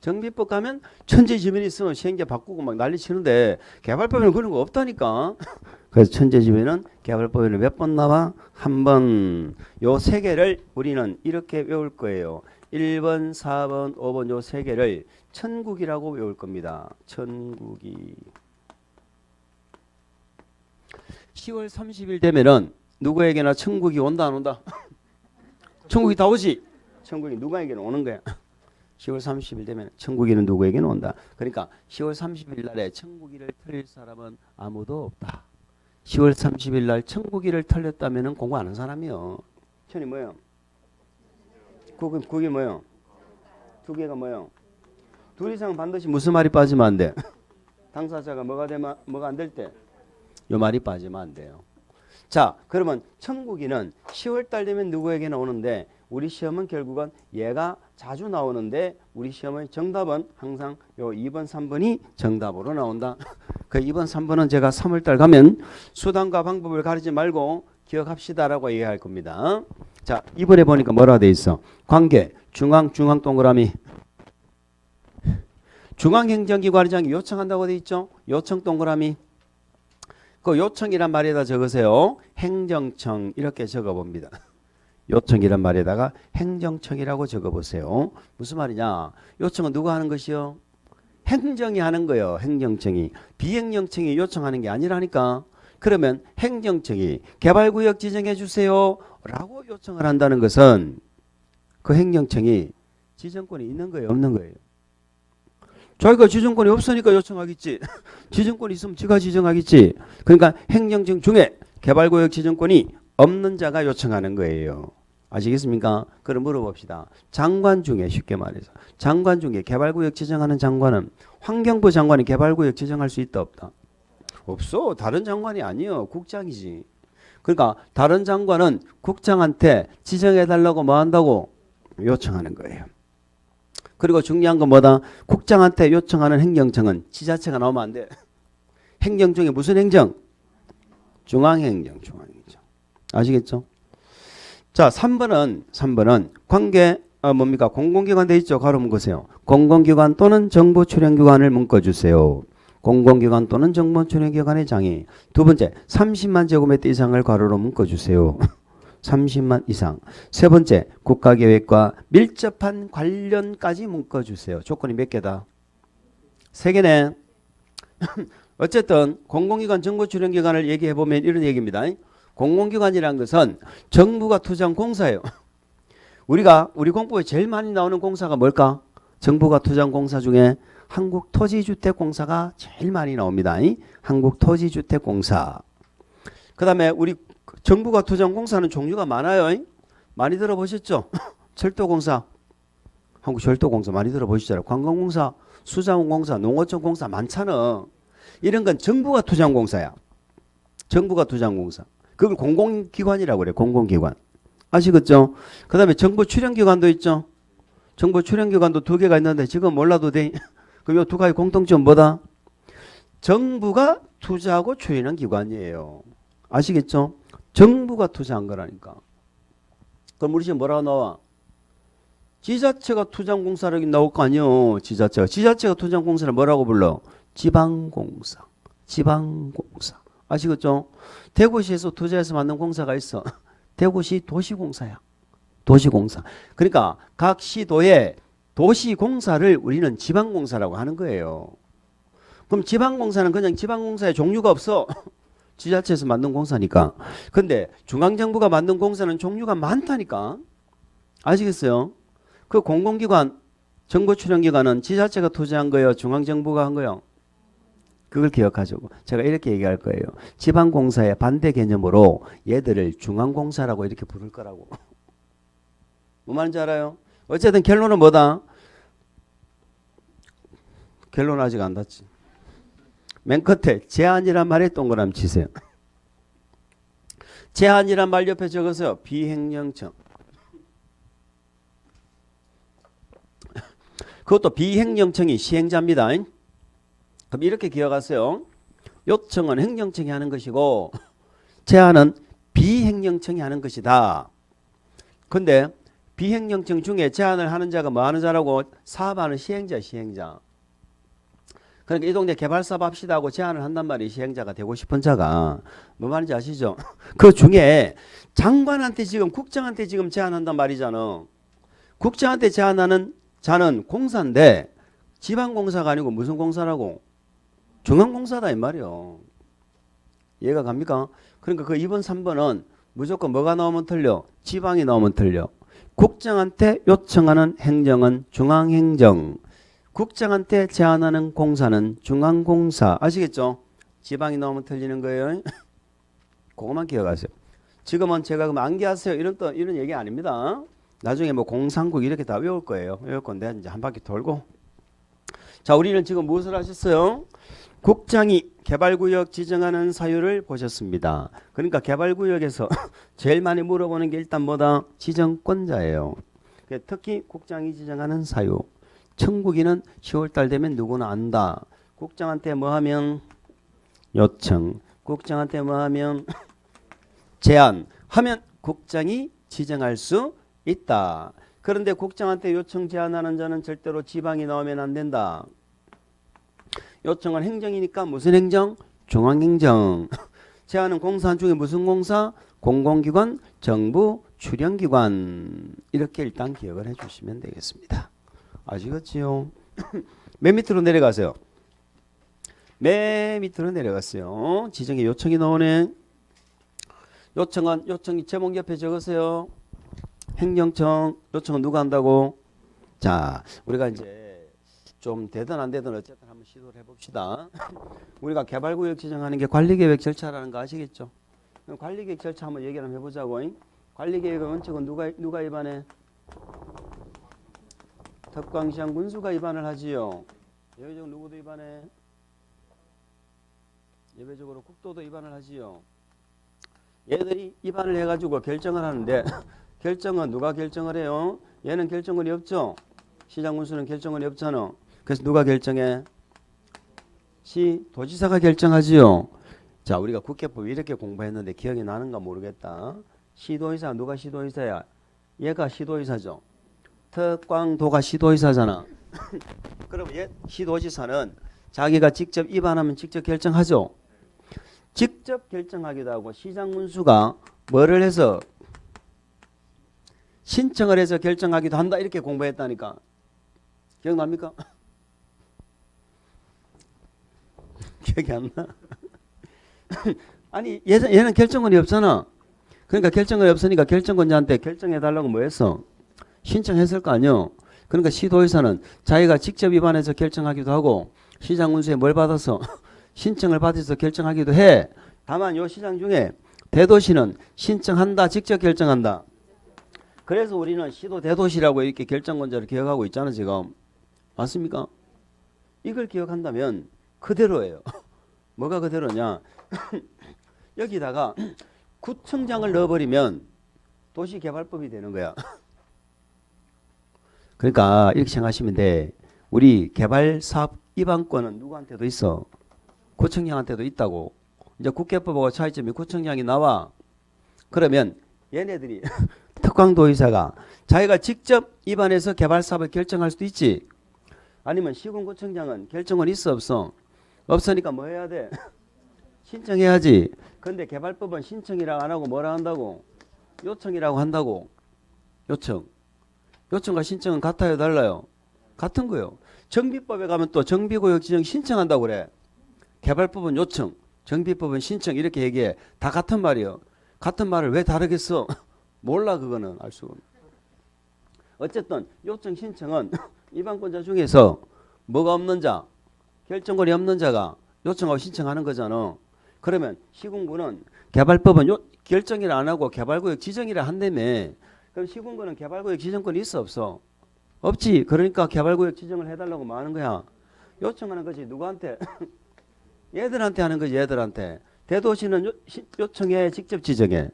정비법 가면 천재지변이 있으면 시행자 바꾸고 막 난리 치는데 개발법에는 그런 거 없다니까. 그래서 천재지변은 개발법에는 몇 번 나와? 한 번. 요 세 개를 우리는 이렇게 외울 거예요. 1번, 4번, 5번 요 세 개를 천국이라고 외울 겁니다. 천국이. 10월 30일 되면은 누구에게나 천국이 온다 안 온다? 천국이 다 오지. 천국이 누구에게는 오는 거야. 10월 30일 되면 천국이는 누구에게는 온다. 그러니까 10월 30일 날에 천국이를 털릴 사람은 아무도 없다. 10월 30일 날 천국이를 털렸다면은 공부 안 한 사람이요. 천이 뭐예요? 그게 뭐예요? 두 개가 뭐예요? 둘 이상 반드시 무슨 말이 빠지면 안 돼? 당사자가 뭐가 안 될 때? 요 말이 빠지면 안 돼요. 자, 그러면 천국이는 10월 달 되면 누구에게나 오는데 우리 시험은 결국은 얘가 자주 나오는데 우리 시험의 정답은 항상 요 2번, 3번이 정답으로 나온다. 그 2번, 3번은 제가 3월 달 가면 수단과 방법을 가리지 말고 기억합시다라고 얘기할 겁니다. 자, 이번에 보니까 뭐라 돼 있어? 관계, 중앙 동그라미. 중앙행정기관장이 요청한다고 돼 있죠? 요청 동그라미. 그 요청이란 말에다 적으세요. 행정청 이렇게 적어봅니다. 요청이란 말에다가 행정청이라고 적어보세요. 무슨 말이냐? 요청은 누가 하는 것이요? 행정이 하는 거예요. 행정청이. 비행정청이 요청하는 게 아니라니까. 그러면 행정청이 개발구역 지정해 주세요 라고 요청을 한다는 것은 그 행정청이 지정권이 있는 거예요? 없는 거예요? 자기가 지정권이 없으니까 요청하겠지. 지정권이 있으면 지가 지정하겠지. 그러니까 행정청 중에 개발구역 지정권이 없는 자가 요청하는 거예요. 아시겠습니까? 그럼 물어봅시다. 장관 중에 쉽게 말해서 장관 중에 개발구역 지정하는 장관은 환경부 장관이 개발구역 지정할 수 있다 없다? 없어. 다른 장관이 아니요. 국장이지. 그러니까 다른 장관은 국장한테 지정해달라고 뭐 한다고? 요청하는 거예요. 그리고 중요한 건 뭐다? 국장한테 요청하는 행정청은 지자체가 나오면 안 돼. 행정 중에 무슨 행정? 중앙행정. 아시겠죠? 자, 3번은 관계 뭡니까? 공공기관 돼 있죠. 가로 묶으세요. 공공기관 또는 정부 출연기관을 묶어주세요. 공공기관 또는 정부 출연기관의 장이. 두 번째, 30만 제곱미터 이상을 가로로 묶어주세요. 30만 이상. 세 번째, 국가계획과 밀접한 관련까지 묶어주세요. 조건이 몇 개다? 세 개네. 어쨌든 공공기관 정부 출연기관을 얘기해보면 이런 얘기입니다. 공공기관이라는 것은 정부가 투자한 공사예요. 우리 공부에 제일 많이 나오는 공사가 뭘까? 정부가 투자한 공사 중에 한국토지주택공사가 제일 많이 나옵니다. 한국토지주택공사. 그 다음에 우리 정부가 투자한 공사는 종류가 많아요. 많이 들어보셨죠? 철도공사, 한국철도공사 많이 들어보시잖아요. 관광공사, 수자원공사, 농어촌공사 많잖아. 이런 건 정부가 투자한 공사야. 정부가 투자한 공사. 그걸 공공기관이라고 그래. 공공기관. 아시겠죠? 그 다음에 정부 출연기관도 있죠. 정부 출연기관도 두 개가 있는데 지금 몰라도 돼. 그럼 이 두 가지 공통점 뭐다? 정부가 투자하고 출연한 기관이에요. 아시겠죠? 정부가 투자한 거라니까. 그럼 우리 지금 뭐라고 나와? 지자체가 투자한 공사라고 나올 거 아니에요. 지자체가 투자한 공사를 뭐라고 불러? 지방공사. 아시겠죠? 대구시에서 투자해서 만든 공사가 있어. 대구시 도시공사야. 도시공사. 그러니까 각 시도의 도시공사를 우리는 지방공사라고 하는 거예요. 그럼 지방공사는 그냥 지방공사의 종류가 없어. 지자체에서 만든 공사니까. 근데 중앙정부가 만든 공사는 종류가 많다니까. 아시겠어요? 그 공공기관, 정부 출연기관은 지자체가 투자한 거예요? 중앙정부가 한 거예요? 그걸 기억하시고 제가 이렇게 얘기할 거예요. 지방공사의 반대 개념으로 얘들을 중앙공사라고 이렇게 부를 거라고. 뭐 말인지 알아요? 어쨌든 결론은 뭐다? 결론 아직 안 닿지. 맨 끝에 제한이란 말에 동그라미 치세요. 제한이란 말 옆에 적으세요. 비행정청. 그것도 비행정청이 시행자입니다. 그럼 이렇게 기억하세요. 요청은 행정청이 하는 것이고 제안은 비행정청이 하는 것이다. 근데 비행정청 중에 제안을 하는 자가 뭐 하는 자라고? 사업하는 시행자, 시행자. 그러니까 이 동네 개발사업 합시다 하고 제안을 한단 말이에요. 시행자가 되고 싶은 자가. 뭐 말인지 아시죠? 그 중에 장관한테 지금 국장한테 지금 제안한단 말이잖아. 국장한테 제안하는 자는 공사인데 지방공사가 아니고 무슨 공사라고? 중앙공사다 이 말이요. 이해가 갑니까? 그러니까 그 2번 3번은 무조건 뭐가 나오면 틀려? 지방이 나오면 틀려. 국장한테 요청하는 행정은 중앙행정, 국장한테 제안하는 공사는 중앙공사. 아시겠죠? 지방이 나오면 틀리는 거예요. 그것만 기억하세요. 지금은 제가 그럼 암기하세요 이런 얘기 아닙니다. 나중에 뭐 공산국 이렇게 다 외울 거예요. 외울 건데 이제 한 바퀴 돌고. 자, 우리는 지금 무엇을 하셨어요? 국장이 개발구역 지정하는 사유를 보셨습니다. 그러니까 개발구역에서 제일 많이 물어보는 게 일단 뭐다? 지정권자예요. 특히 국장이 지정하는 사유. 청구기는 10월달 되면 누구나 안다. 국장한테 뭐 하면 요청, 국장한테 뭐 하면 제안 하면 국장이 지정할 수 있다. 그런데 국장한테 요청 제안하는 자는 절대로 지방이 나오면 안 된다. 요청은 행정이니까 무슨 행정? 중앙행정. 제안은 공사 중에 무슨 공사? 공공기관, 정부, 출연기관. 이렇게 일단 기억을 해주시면 되겠습니다. 아시겠지요? 맨 밑으로 내려가세요. 맨 밑으로 내려갔어요. 지정에 요청이 나오네. 요청이 제목 옆에 적으세요. 행정청. 요청은 누가 한다고? 자, 우리가 이제 좀 되든 안 되든 어쨌든 한번 시도를 해봅시다. 우리가 개발구역 지정하는 게 관리계획 절차라는 거 아시겠죠? 그럼 관리계획 절차 한번 얘기를 한번 해보자고. 관리계획의 원칙은 누가 위반해? 특광시장 군수가 위반을 하지요. 예외적으로 누구도 위반해? 예외적으로 국도도 위반을 하지요. 얘들이 위반을 해가지고 결정을 하는데 결정은 누가 결정을 해요? 얘는 결정권이 없죠. 시장 군수는 결정권이 없잖아. 그래서 누가 결정해? 도지사가 결정하지요. 자, 우리가 국회법 이렇게 공부했는데 기억이 나는가 모르겠다. 시도의사 누가 시도의사야? 얘가 시도의사죠. 특광도가 시도의사잖아. 그럼 얘 시도지사는 자기가 직접 위반하면 직접 결정하죠. 직접 결정하기도 하고 시장 군수가 뭐를 해서 신청을 해서 결정하기도 한다. 이렇게 공부했다니까. 기억납니까? 기억이 안 나? 아니 얘는 결정권이 없잖아. 그러니까 결정권이 없으니까 결정권자한테 결정해달라고 뭐 했어? 신청했을 거 아니요. 그러니까 시도의사는 자기가 직접 위반해서 결정하기도 하고 시장군수에 뭘 받아서 신청을 받아서 결정하기도 해. 다만 요 시장 중에 대도시는 신청한다, 직접 결정한다. 그래서 우리는 시도 대도시라고 이렇게 결정권자를 기억하고 있잖아 지금. 맞습니까? 이걸 기억한다면 그대로예요. 뭐가 그대로냐? 여기다가 구청장을 넣어버리면 도시개발법이 되는 거야. 그러니까 이렇게 생각하시면 돼. 우리 개발사업 위반권은 누구한테도 있어? 구청장한테도 있다고. 이제 국회법하고 차이점이 구청장이 나와. 그러면 얘네들이 특광도의사가 자기가 직접 위반해서 개발사업을 결정할 수도 있지. 아니면 시군구청장은 결정은 있어 없어? 없으니까 뭐 해야 돼? 신청해야지. 근데 개발법은 신청이라고 안 하고 뭐라 한다고? 요청이라고 한다고. 요청. 요청과 신청은 같아요 달라요? 같은 거요. 정비법에 가면 또 정비구역 지정 신청한다고 그래. 개발법은 요청, 정비법은 신청 이렇게 얘기해. 다 같은 말이요. 같은 말을 왜 다르겠어? 몰라 그거는 알 수가 없네. 어쨌든 요청 신청은 위반권자 중에서 뭐가 없는 자, 결정권이 없는 자가 요청하고 신청하는 거잖아. 그러면 시군구는 개발법은 결정이라 안 하고 개발구역 지정이라 한다며. 그럼 시군구는 개발구역 지정권이 있어 없어? 없지. 그러니까 개발구역 지정을 해달라고 뭐 하는 거야? 요청하는 거지. 누구한테? 얘들한테 하는 거지. 얘들한테. 대도시는 요청해 직접 지정해.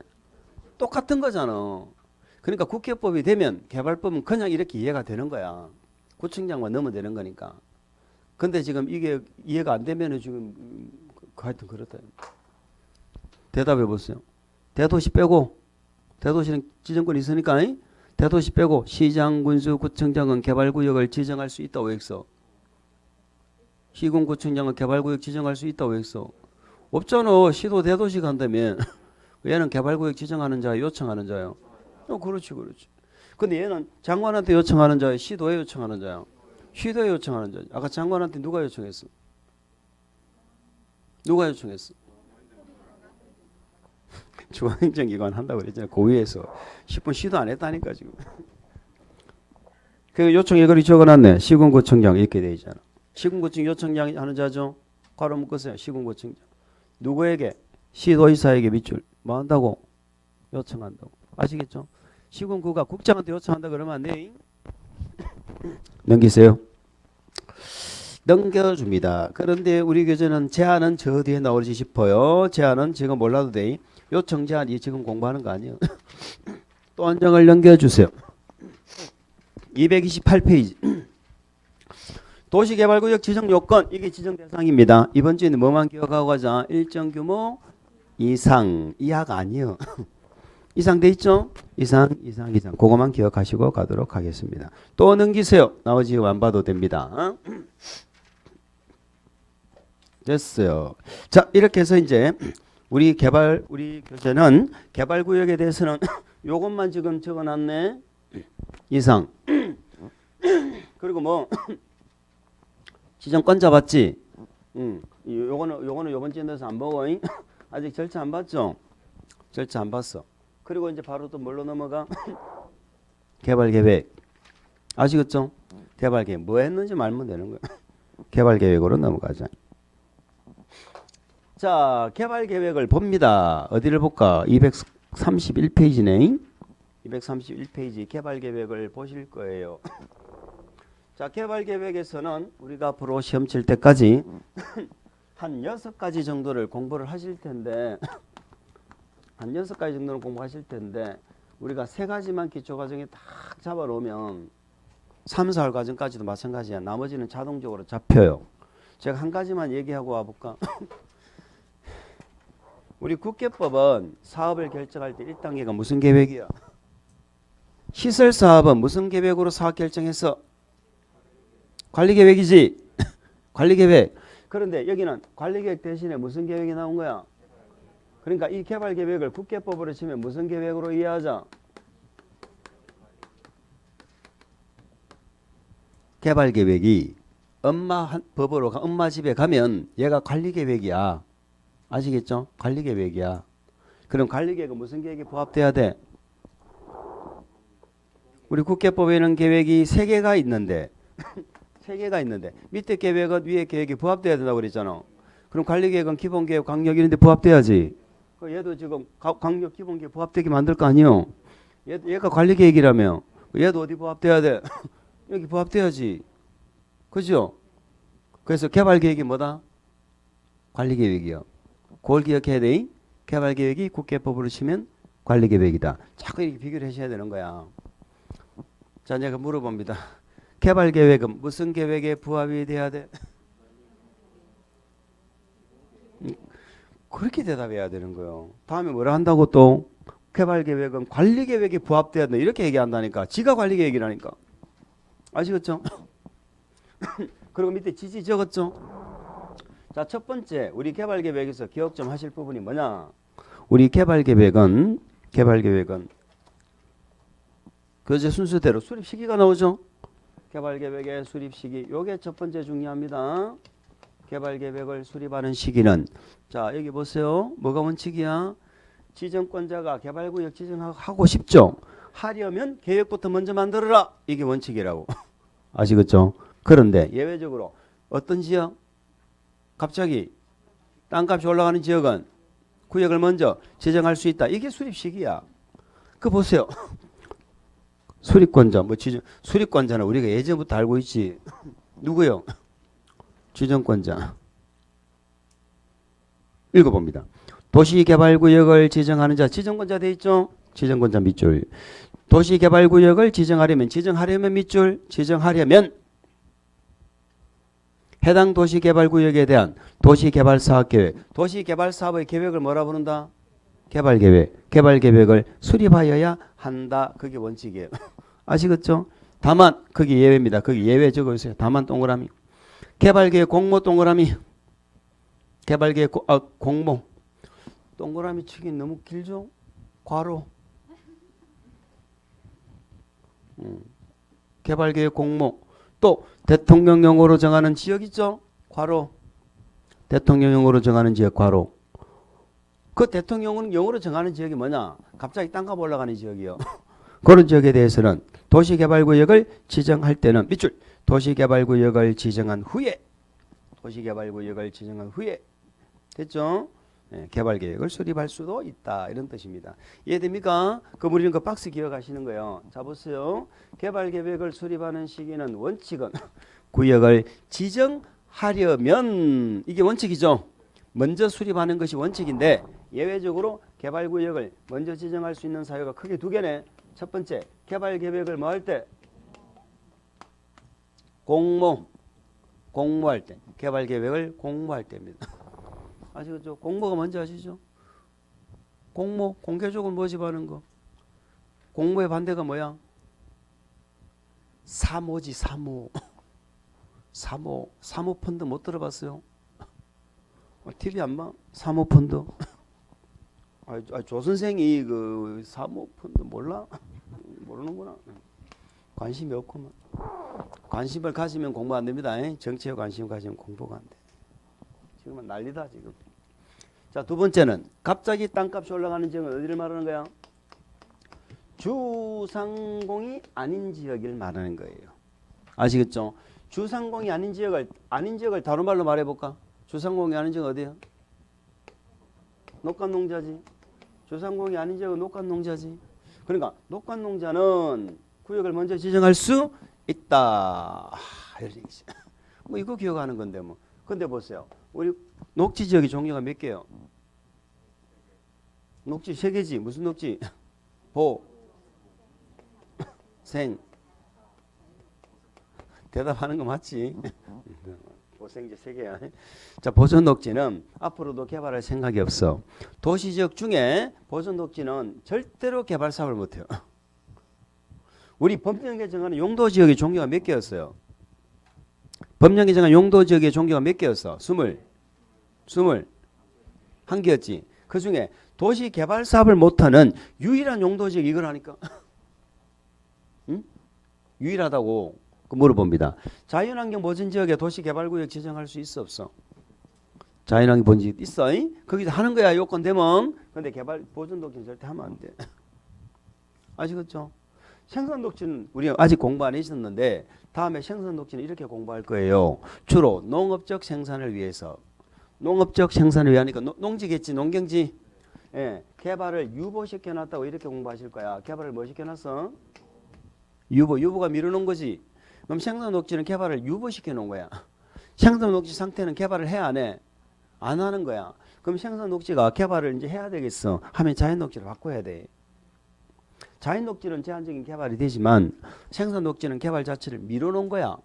똑같은 거잖아. 그러니까 국회법이 되면 개발법은 그냥 이렇게 이해가 되는 거야. 구청장만 넣으면 되는 거니까. 근데 지금 이게 이해가 안 되면은 지금 하여튼 그렇다. 대답해 보세요. 대도시 빼고, 대도시는 지정권이 있으니까 대도시 빼고 시장, 군수, 구청장은 개발구역을 지정할 수 있다고 했어. 시군구청장은 개발구역 지정할 수 있다고 했어. 없잖아. 시도 대도시 간다면 얘는 개발구역 지정하는 자야, 요청하는 자야. 그렇지. 근데 얘는 장관한테 요청하는 자야, 시도에 요청하는 자야. 시도에 요청하는 자야. 아까 장관한테 누가 요청했어? 누가 요청했어? 중앙행정기관 한다고 그랬잖아. 고위에서 10분 시도 안 했다니까 지금. 그 요청 일거리 적어놨네. 시군구청장 이렇게 돼 있잖아. 시군구청 요청장 하는 자죠. 괄호 묶으세요. 시군구청장. 누구에게? 시도의사에게 밑줄. 뭐 한다고? 요청한다고. 아시겠죠? 시군구가 국장한테 요청한다 그러면 안 돼. 넘기세요. 넘겨줍니다. 그런데 우리 교재는 제한은 저 뒤에 나오지 싶어요. 제한은 지금 몰라도 돼. 요청 제한이 지금 공부하는 거 아니에요. 또 한 장을 넘겨주세요. 228페이지. 도시개발구역 지정 요건, 이게 지정 대상입니다. 이번 주에는 뭐만 기억하고 가자. 일정 규모 이상, 이하가 아니에요. 이상 돼 있죠? 이상. 그거만 기억하시고 가도록 하겠습니다. 또 넘기세요. 나머지 안 봐도 됩니다. 됐어요. 자, 이렇게 해서 이제 우리 교재는 개발구역에 대해서는 요것만 지금 적어놨네. 이상. 그리고 뭐 지정권 잡았지. 요거는 요번 주에서 안 보고 아직 절차 안 봤죠? 절차 안 봤어. 그리고 이제 바로 또 뭘로 넘어가? 개발계획. 아시겠죠? 개발계획. 뭐 했는지 말면 되는 거야. 개발계획으로 넘어가자. 자, 개발계획을 봅니다. 어디를 볼까? 231페이지네. 231페이지 개발계획을 보실 거예요. 자, 개발계획에서는 우리가 앞으로 시험 칠 때까지 한 6가지 정도를 공부를 하실 텐데 한 6가지 정도는 공부하실 텐데 우리가 3가지만 기초과정에 딱 잡아놓으면 3, 4과정까지도 마찬가지야. 나머지는 자동적으로 잡혀요. 제가 한 가지만 얘기하고 와볼까? 우리 국계법은 사업을 결정할 때 1단계가 무슨 계획이야? 시설사업은 무슨 계획으로 사업 결정했어? 관리계획이지. 관리계획. 그런데 여기는 관리계획 대신에 무슨 계획이 나온 거야? 그러니까 이 개발계획을 국계법으로 치면 무슨 계획으로 이해하자? 개발계획이 법으로 엄마 집에 가면 얘가 관리계획이야. 아시겠죠? 관리계획이야. 그럼 관리계획은 무슨 계획이 부합돼야 돼? 우리 국계법에는 계획이 3개가 있는데 3개가 있는데 밑에 계획은 위에 계획이 부합돼야 된다고 그랬잖아. 그럼 관리계획은 기본계획, 강력 이런데 부합돼야지. 얘도 지금 강력 기본계획 부합되게 만들 거 아니요. 얘가 관리계획이라며. 얘도 어디 부합돼야 돼? 여기 부합돼야지. 그죠? 그래서 개발계획이 뭐다? 관리계획이요. 그걸 기억해야 돼. 개발계획이 국계법으로 치면 관리계획이다. 자꾸 이렇게 비교를 하셔야 되는 거야. 자, 내가 물어봅니다. 개발계획은 무슨 계획에 부합이 돼야 돼? 그렇게 대답해야 되는 거예요. 다음에 뭐라 한다고 또? 개발계획은 관리계획에 부합돼야 된다. 이렇게 얘기한다니까. 지가 관리계획이라니까. 아시겠죠? 그리고 밑에 지지 적었죠? 자, 첫 번째 우리 개발계획에서 기억 좀 하실 부분이 뭐냐? 우리 개발계획은 교재 순서대로 수립 시기가 나오죠? 개발계획의 수립 시기. 요게 첫 번째 중요합니다. 개발계획을 수립하는 시기는 자, 여기 보세요. 뭐가 원칙이야? 지정권자가 개발구역 지정하고 싶죠? 하려면 계획부터 먼저 만들어라. 이게 원칙이라고. 아시겠죠? 그런데 예외적으로 어떤 지역? 갑자기 땅값이 올라가는 지역은 구역을 먼저 지정할 수 있다. 이게 수립 시기야. 그 보세요. 수립권자, 수립권자는 우리가 예전부터 알고 있지. 누구요? 지정권자. 읽어봅니다. 도시개발구역을 지정하는 자, 지정권자 돼 있죠? 지정권자 밑줄. 도시개발구역을 지정하려면 밑줄, 지정하려면 해당 도시개발구역에 대한 도시개발사업계획. 도시개발사업의 계획을 뭐라 부른다? 개발계획. 개발계획을 수립하여야 한다. 그게 원칙이에요. 아시겠죠? 다만 거기 예외입니다. 거기 예외 적어주세요. 다만 동그라미. 개발계획 공모 동그라미. 개발계획 공모. 동그라미 치기 너무 길죠? 괄호. 개발계획 공모. 또 대통령령으로 정하는 지역 있죠? 괄호. 대통령령으로 정하는 지역 괄호. 그 대통령령으로 정하는 지역이 뭐냐? 갑자기 땅값 올라가는 지역이요. 그런 지역에 대해서는 도시개발구역을 지정할 때는 밑줄 도시개발구역을 지정한 후에 도시개발구역을 지정한 후에 됐죠? 네, 개발계획을 수립할 수도 있다 이런 뜻입니다. 이해됩니까? 그 우리는 그 박스 기억하시는 거예요. 자 보세요. 개발계획을 수립하는 시기는 원칙은 구역을 지정하려면 이게 원칙이죠. 먼저 수립하는 것이 원칙인데 예외적으로 개발구역을 먼저 지정할 수 있는 사유가 크게 두 개네. 첫 번째 개발계획을 뭐 할 때? 공모할 때. 개발계획을 공모할 때입니다. 아시겠죠? 공모가 뭔지 아시죠? 공모, 공개적으로 모집하는 거. 공모의 반대가 뭐야? 사모지, 사모. 사모펀드 못 들어봤어요? TV 안 봐? 사모펀드. 조 선생이 그 사모펀드 몰라? 모르는구나. 관심이 없구만. 관심을 가지면 공부 안 됩니다. 정치에 관심 가지면 공부가 안 돼. 지금은 난리다 지금. 자, 두 번째는 갑자기 땅값이 올라가는 지역은 어디를 말하는 거야? 주상공이 아닌 지역을 말하는 거예요. 아시겠죠? 주상공이 아닌 지역을 다른 말로 말해볼까? 주상공이 아닌 지역 어디야? 녹간농자지. 주상공이 아닌 지역은 녹간농자지. 그러니까 녹간농자는 구역을 먼저 지정할 수 있다. 이런 얘기죠. 뭐 이거 기억하는 건데 뭐. 근데 보세요. 우리 녹지 지역의 종류가 몇 개요? 녹지 세 개지. 무슨 녹지? 보, 생. 대답하는 거 맞지? 보생지 세 개야. 자, 보존 녹지는 앞으로도 개발할 생각이 없어. 도시 지역 중에 보존 녹지는 절대로 개발 사업을 못 해요. 우리 법령에 정하는 용도 지역의 종류가 몇 개였어요? 법령에 정한 용도 지역의 종류가 몇 개였어? 21개였지. 그 중에 도시 개발 사업을 못하는 유일한 용도 지역이 이거라니까. 응? 유일하다고 물어봅니다. 자연환경 보전 지역에 도시 개발구역 지정할 수 있어 없어? 자연환경 보전 지역 있어. 거기서 하는 거야 요건 되면. 근데 개발 보전 녹지는 절대 하면 안 돼. 아시겠죠? 생산 녹지는 우리 아직 공부 안 했었는데 다음에 생산 녹지는 이렇게 공부할 거예요. 주로 농업적 생산을 위해서. 농업적 생산을 위하니까 농지겠지, 농경지. 예, 개발을 유보시켜놨다고 이렇게 공부하실 거야. 개발을 뭐 시켜놨어? 유보가 미루는 거지. 그럼 생산 녹지는 개발을 유보시켜 놓은 거야. 생산 녹지 상태는 개발을 해 안 해? 안 하는 거야. 그럼 생산 녹지가 개발을 이제 해야 되겠어. 하면 자연 녹지를 바꿔야 돼. 자연 녹지는 제한적인 개발이 되지만 생산 녹지는 개발 자체를 미뤄 놓은 거야.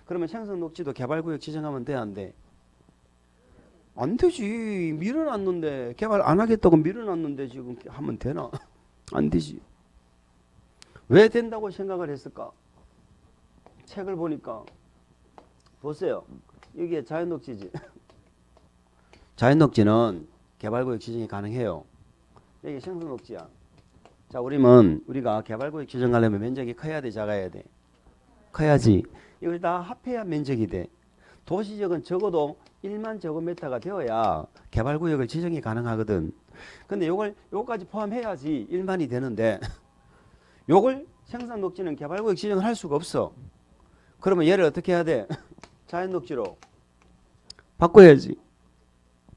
그러면 생산 녹지도 개발구역 지정하면 돼, 안 돼? 안 되지. 밀어놨는데 개발 안 하겠다고 밀어놨는데 지금 하면 되나? 안 되지. 왜 된다고 생각을 했을까? 책을 보니까 보세요. 이게 자연녹지지. 자연녹지는 개발구역 지정이 가능해요. 이게 생산녹지야. 자, 우리가 개발구역 지정하려면 면적이 커야 돼, 작아야 돼? 커야지. 이걸 다 합해야 면적이 돼. 도시지역은 적어도 1만 제곱미터가 되어야 개발구역을 지정이 가능하거든. 근데 요거까지 포함해야지 1만이 되는데 요걸 생산녹지는 개발구역 지정을 할 수가 없어. 그러면 얘를 어떻게 해야 돼? 자연녹지로 바꿔야지.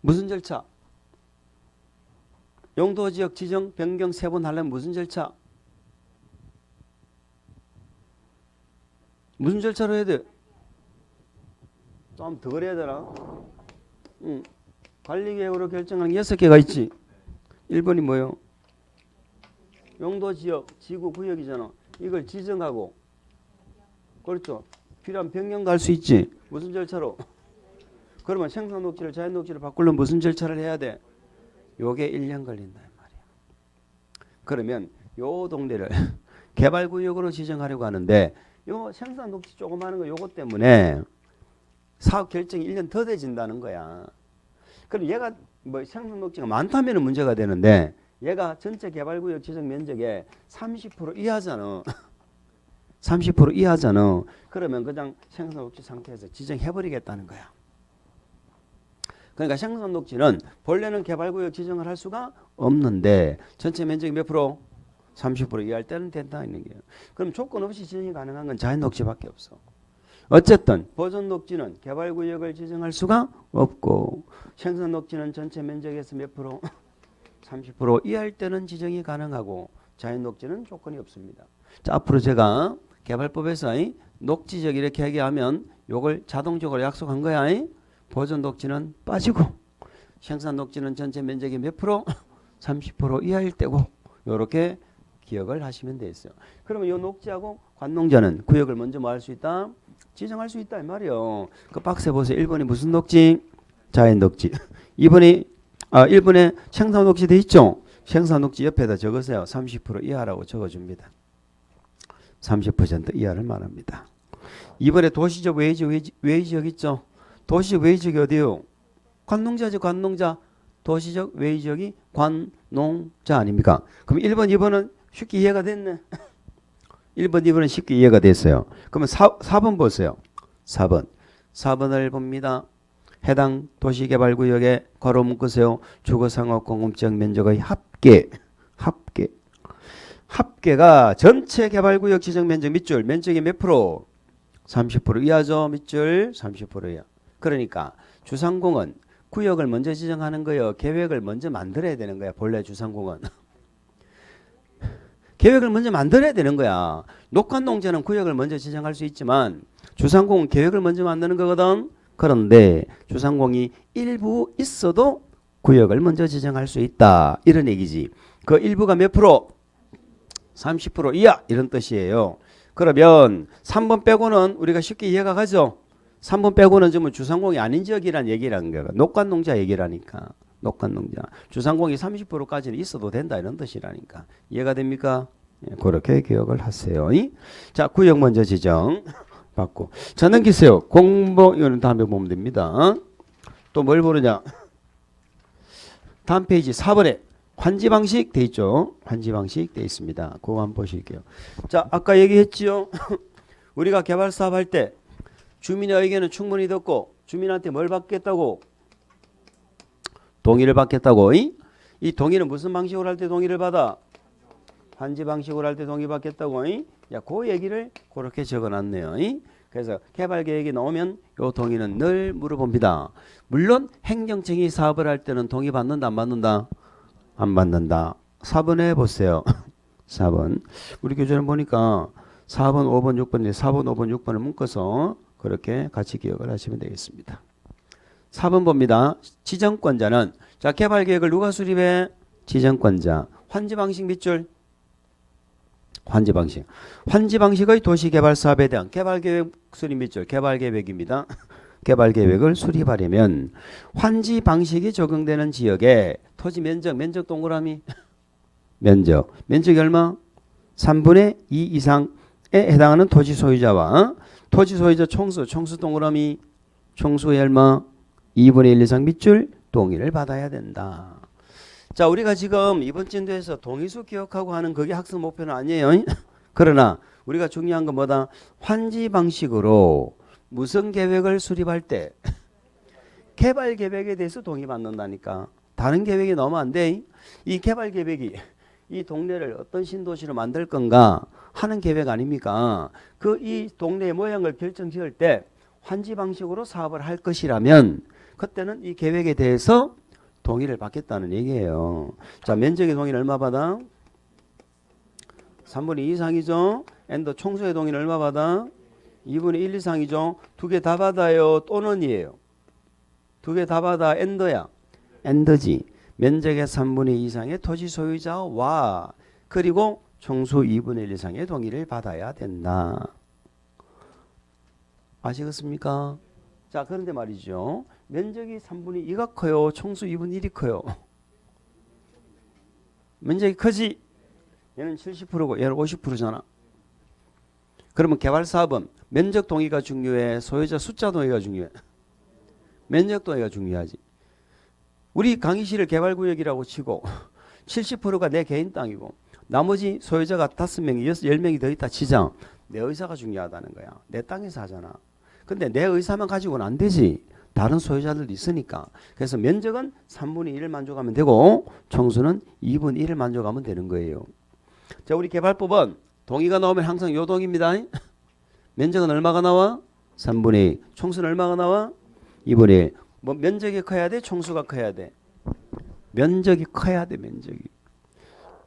무슨 절차? 용도지역 지정 변경 3번 하려면 무슨 절차? 무슨 절차로 해야 돼? 좀 더 그래야 되나? 관리계획으로 결정하는 6개가 있지. 1번이 뭐예요? 용도지역, 지구구역이잖아. 이걸 지정하고, 그렇죠. 필요한 변경 갈 수 있지. 무슨 절차로? 그러면 생산 녹지를 자연 녹지로 바꾸려면 무슨 절차를 해야 돼? 요게 1년 걸린다 이 말이야. 그러면 요 동네를 개발구역으로 지정하려고 하는데 요 생산 녹지 조그마한 거 요거 때문에 사업 결정이 1년 더 돼진다는 거야. 그럼 얘가 뭐 생산 녹지가 많다면 문제가 되는데 얘가 전체 개발구역 지정 면적의 30% 이하잖아. 30% 이하잖아. 그러면 그냥 생산 녹지 상태에서 지정해버리겠다는 거야. 그러니까 생산 녹지는 본래는 개발구역 지정을 할 수가 없는데 전체 면적이 몇 프로? 30% 이하일 때는 된다 있는 게요. 그럼 조건 없이 지정이 가능한 건 자연 녹지밖에 없어. 어쨌든 보존 녹지는 개발구역을 지정할 수가 없고 생산 녹지는 전체 면적에서 몇 프로? 30% 이하일 때는 지정이 가능하고 자연 녹지는 조건이 없습니다. 자, 앞으로 제가 개발법에서 녹지적 이렇게 얘기하면 요걸 자동적으로 약속한 거야. 보존 녹지는 빠지고 생산 녹지는 전체 면적의 몇 프로? 30% 이하일 때고 요렇게 기억을 하시면 되겠어요. 그러면 요 녹지하고 관농자는 구역을 먼저 뭐 할 수 있다? 지정할 수 있다 이 말이요. 그 박스에 보세요. 1번이 무슨 녹지? 자연 녹지. 1번에 생산 녹지 돼 있죠? 생산 녹지 옆에다 적으세요. 30% 이하라고 적어줍니다. 30% 이하를 말합니다. 2번에 도시적 외지역 있죠? 도시적 외지역이 어디요? 관농자죠. 관농자. 도시적 외지역이 관농자 아닙니까? 그럼 1번, 2번은 쉽게 이해가 됐네. 1번, 2번은 쉽게 이해가 됐어요. 그러면 4번 보세요. 4번을 봅니다. 해당 도시개발구역에 괄호 묶으세요. 주거상업공업지역 면적의 합계가 전체 개발구역 지정 면적 밑줄 면적이 몇 프로? 30% 이하죠. 밑줄 30% 이하. 그러니까 주상공은 구역을 먼저 지정하는 거예요. 계획을 먼저 만들어야 되는 거야. 본래 주상공은. 계획을 먼저 만들어야 되는 거야. 녹관농지는 구역을 먼저 지정할 수 있지만 주상공은 계획을 먼저 만드는 거거든. 그런데 주상공이 일부 있어도 구역을 먼저 지정할 수 있다. 이런 얘기지. 그 일부가 몇 프로? 30% 이하 이런 뜻이에요. 그러면 3번 빼고는 우리가 쉽게 이해가 가죠. 3번 빼고는 좀 주상공이 아닌 지역이란 얘기라는 거야. 녹관농자 얘기라니까. 녹관농자. 주상공이 30%까지는 있어도 된다 이런 뜻이라니까. 이해가 됩니까? 예, 그렇게 기억을 하세요. 자, 구역 먼저 지정 받고. 자, 넘기세요. 공보 이거는 다음에 보면 됩니다. 또 뭘 보느냐? 다음 페이지 4번에 환지 방식 돼 있죠. 환지 방식 돼 있습니다. 그거 한번 보실게요. 자, 아까 얘기했지요. 우리가 개발 사업 할 때 주민의 의견은 충분히 듣고 주민한테 뭘 받겠다고? 동의를 받겠다고. 이 동의는 무슨 방식으로 할 때 동의를 받아? 환지 방식으로 할 때 동의 받겠다고. 야, 그 얘기를 그렇게 적어놨네요. 그래서 개발 계획이 나오면 요 동의는 늘 물어봅니다. 물론 행정청이 사업을 할 때는 동의 받는다 안 받는다? 안 받는다. 4번에 보세요. 4번. 우리 교재를 보니까 4번, 5번, 6번인데 4번, 5번, 6번을 묶어서 그렇게 같이 기억을 하시면 되겠습니다. 4번 봅니다. 지정권자는 자 개발계획을 누가 수립해? 지정권자. 환지 방식 밑줄. 환지 방식. 환지 방식의 도시개발 사업에 대한 개발계획 수립 밑줄. 개발계획입니다. 개발계획을 수립하려면 환지 방식이 적용되는 지역에 토지 면적 동그라미 면적이 얼마? 3분의 2 이상에 해당하는 토지 소유자와 토지 소유자 총수 동그라미 총수의 얼마? 2분의 1 이상 밑줄 동의를 받아야 된다. 자, 우리가 지금 이번 진도에서 동의수 기억하고 하는 그게 학습 목표는 아니에요. 그러나 우리가 중요한 건 뭐다? 환지 방식으로 무슨 계획을 수립할 때 개발 계획에 대해서 동의받는다니까. 다른 계획이 넣으면 안 돼. 이 개발 계획이 이 동네를 어떤 신도시로 만들 건가 하는 계획 아닙니까? 그 이 동네의 모양을 결정 지을 때 환지 방식으로 사업을 할 것이라면 그때는 이 계획에 대해서 동의를 받겠다는 얘기예요. 자, 면적의 동의는 얼마 받아? 3분의 2 이상이죠. 엔더 총수의 동의는 얼마 받아? 2분의 1 이상이죠. 두 개 다 받아요. 또는이에요. 두 개 다 받아. 엔더야. 엔더지. 면적의 3분의 2 이상의 토지 소유자와 그리고 총수 2분의 1 이상의 동의를 받아야 된다. 아시겠습니까? 자, 그런데 말이죠. 면적이 3분의 2가 커요? 총수 2분의 1이 커요? 면적이 크지? 얘는 70%고 얘는 50%잖아. 그러면 개발 사업은 면적 동의가 중요해? 소유자 숫자 동의가 중요해? 면적 동의가 중요하지. 우리 강의실을 개발구역이라고 치고 70%가 내 개인 땅이고 나머지 소유자가 5명이 10명이 더 있다 치자. 내 의사가 중요하다는 거야. 내 땅에서 하잖아. 근데 내 의사만 가지고는 안 되지. 다른 소유자들도 있으니까. 그래서 면적은 3분의 1을 만족하면 되고 총수는 2분의 1을 만족하면 되는 거예요. 자, 우리 개발법은 동의가 나오면 항상 요 동입니다. 면적은 얼마가 나와? 3분의 2. 총수는 얼마가 나와? 2분의 1. 뭐 면적이 커야 돼? 총수가 커야 돼? 면적이 커야 돼. 면적이.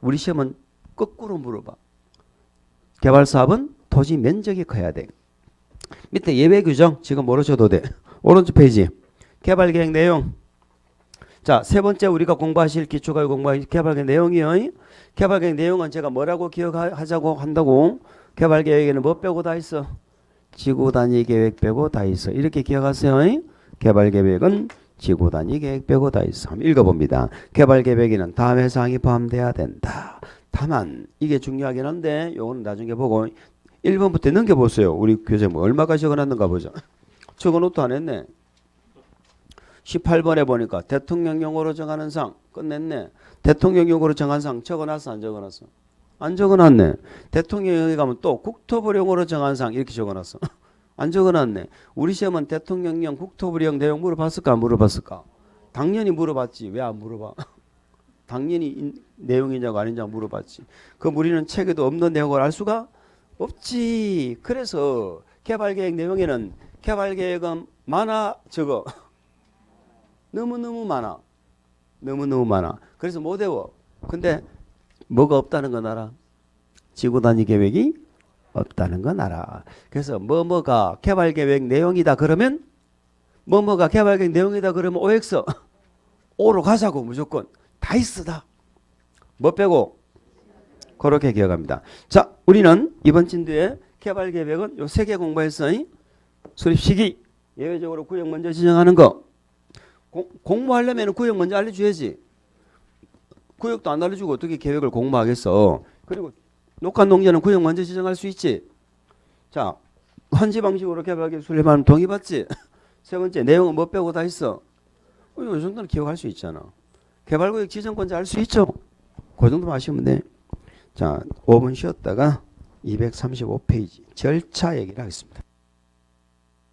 우리 시험은 거꾸로 물어봐. 개발 사업은 토지 면적이 커야 돼. 밑에 예외 규정 지금 모르셔도 돼. 오른쪽 페이지. 개발 계획 내용. 자, 세 번째 우리가 공부하실 기초과학 공부하실 개발 계획 내용이요. 개발 계획 내용은 제가 뭐라고 기억하자고 한다고? 개발 계획에는 뭐 빼고 다 있어? 지구 단위 계획 빼고 다 있어. 이렇게 기억하세요. 개발 계획은 지구 단위 계획 빼고 다 있어. 한번 읽어봅니다. 개발 계획에는 다음의 사항이 포함돼야 된다. 다만 이게 중요하긴 한데 요거는 나중에 보고 1번부터 넘겨보세요. 우리 교재 뭐 얼마까지 적어놨는가 보자. 적어놓도 안 했네. 18번에 보니까 대통령령으로 정하는 상 끝냈네. 대통령령으로 정한 상 적어놨어 안 적어놨어? 안 적어놨네. 대통령령에 가면 또 국토부령으로 정한 상 이렇게 적어놨어. 안 적어놨네. 우리 시험은 대통령령 국토부령 내용 물어봤을까 안 물어봤을까? 당연히 물어봤지. 왜 안 물어봐? 당연히 내용이냐고 아니냐고 물어봤지. 그럼 우리는 책에도 없는 내용을 알 수가 없지. 그래서 개발계획 내용에는 개발계획은 많아 적어? 너무너무 많아. 너무너무 많아. 그래서 못 외워. 근데 뭐가 없다는 건 알아? 지구 단위 계획이 없다는 건 알아. 그래서 뭐뭐가 개발계획 내용이다 그러면 뭐뭐가 개발계획 내용이다 그러면 OX O로 가자고 무조건. 다 있어 다. 뭐 빼고? 그렇게 기억합니다. 자, 우리는 이번 진도에 개발계획은 요 3개 공부했어. 수립 시기 예외적으로 구역 먼저 지정하는 거. 공모하려면 구역 먼저 알려줘야지. 구역도 안 알려주고 어떻게 계획을 공모하겠어. 그리고 녹화 농지는 구역 먼저 지정할 수 있지. 자, 헌지 방식으로 개발계획 수립하면 동의받지. 세 번째 내용은 뭐 빼고 다 있어. 이 정도는 기억할 수 있잖아. 개발구역 지정권자 알 수 있죠. 그 정도만 아시면 돼. 자, 5분 쉬었다가 235페이지 절차 얘기를 하겠습니다.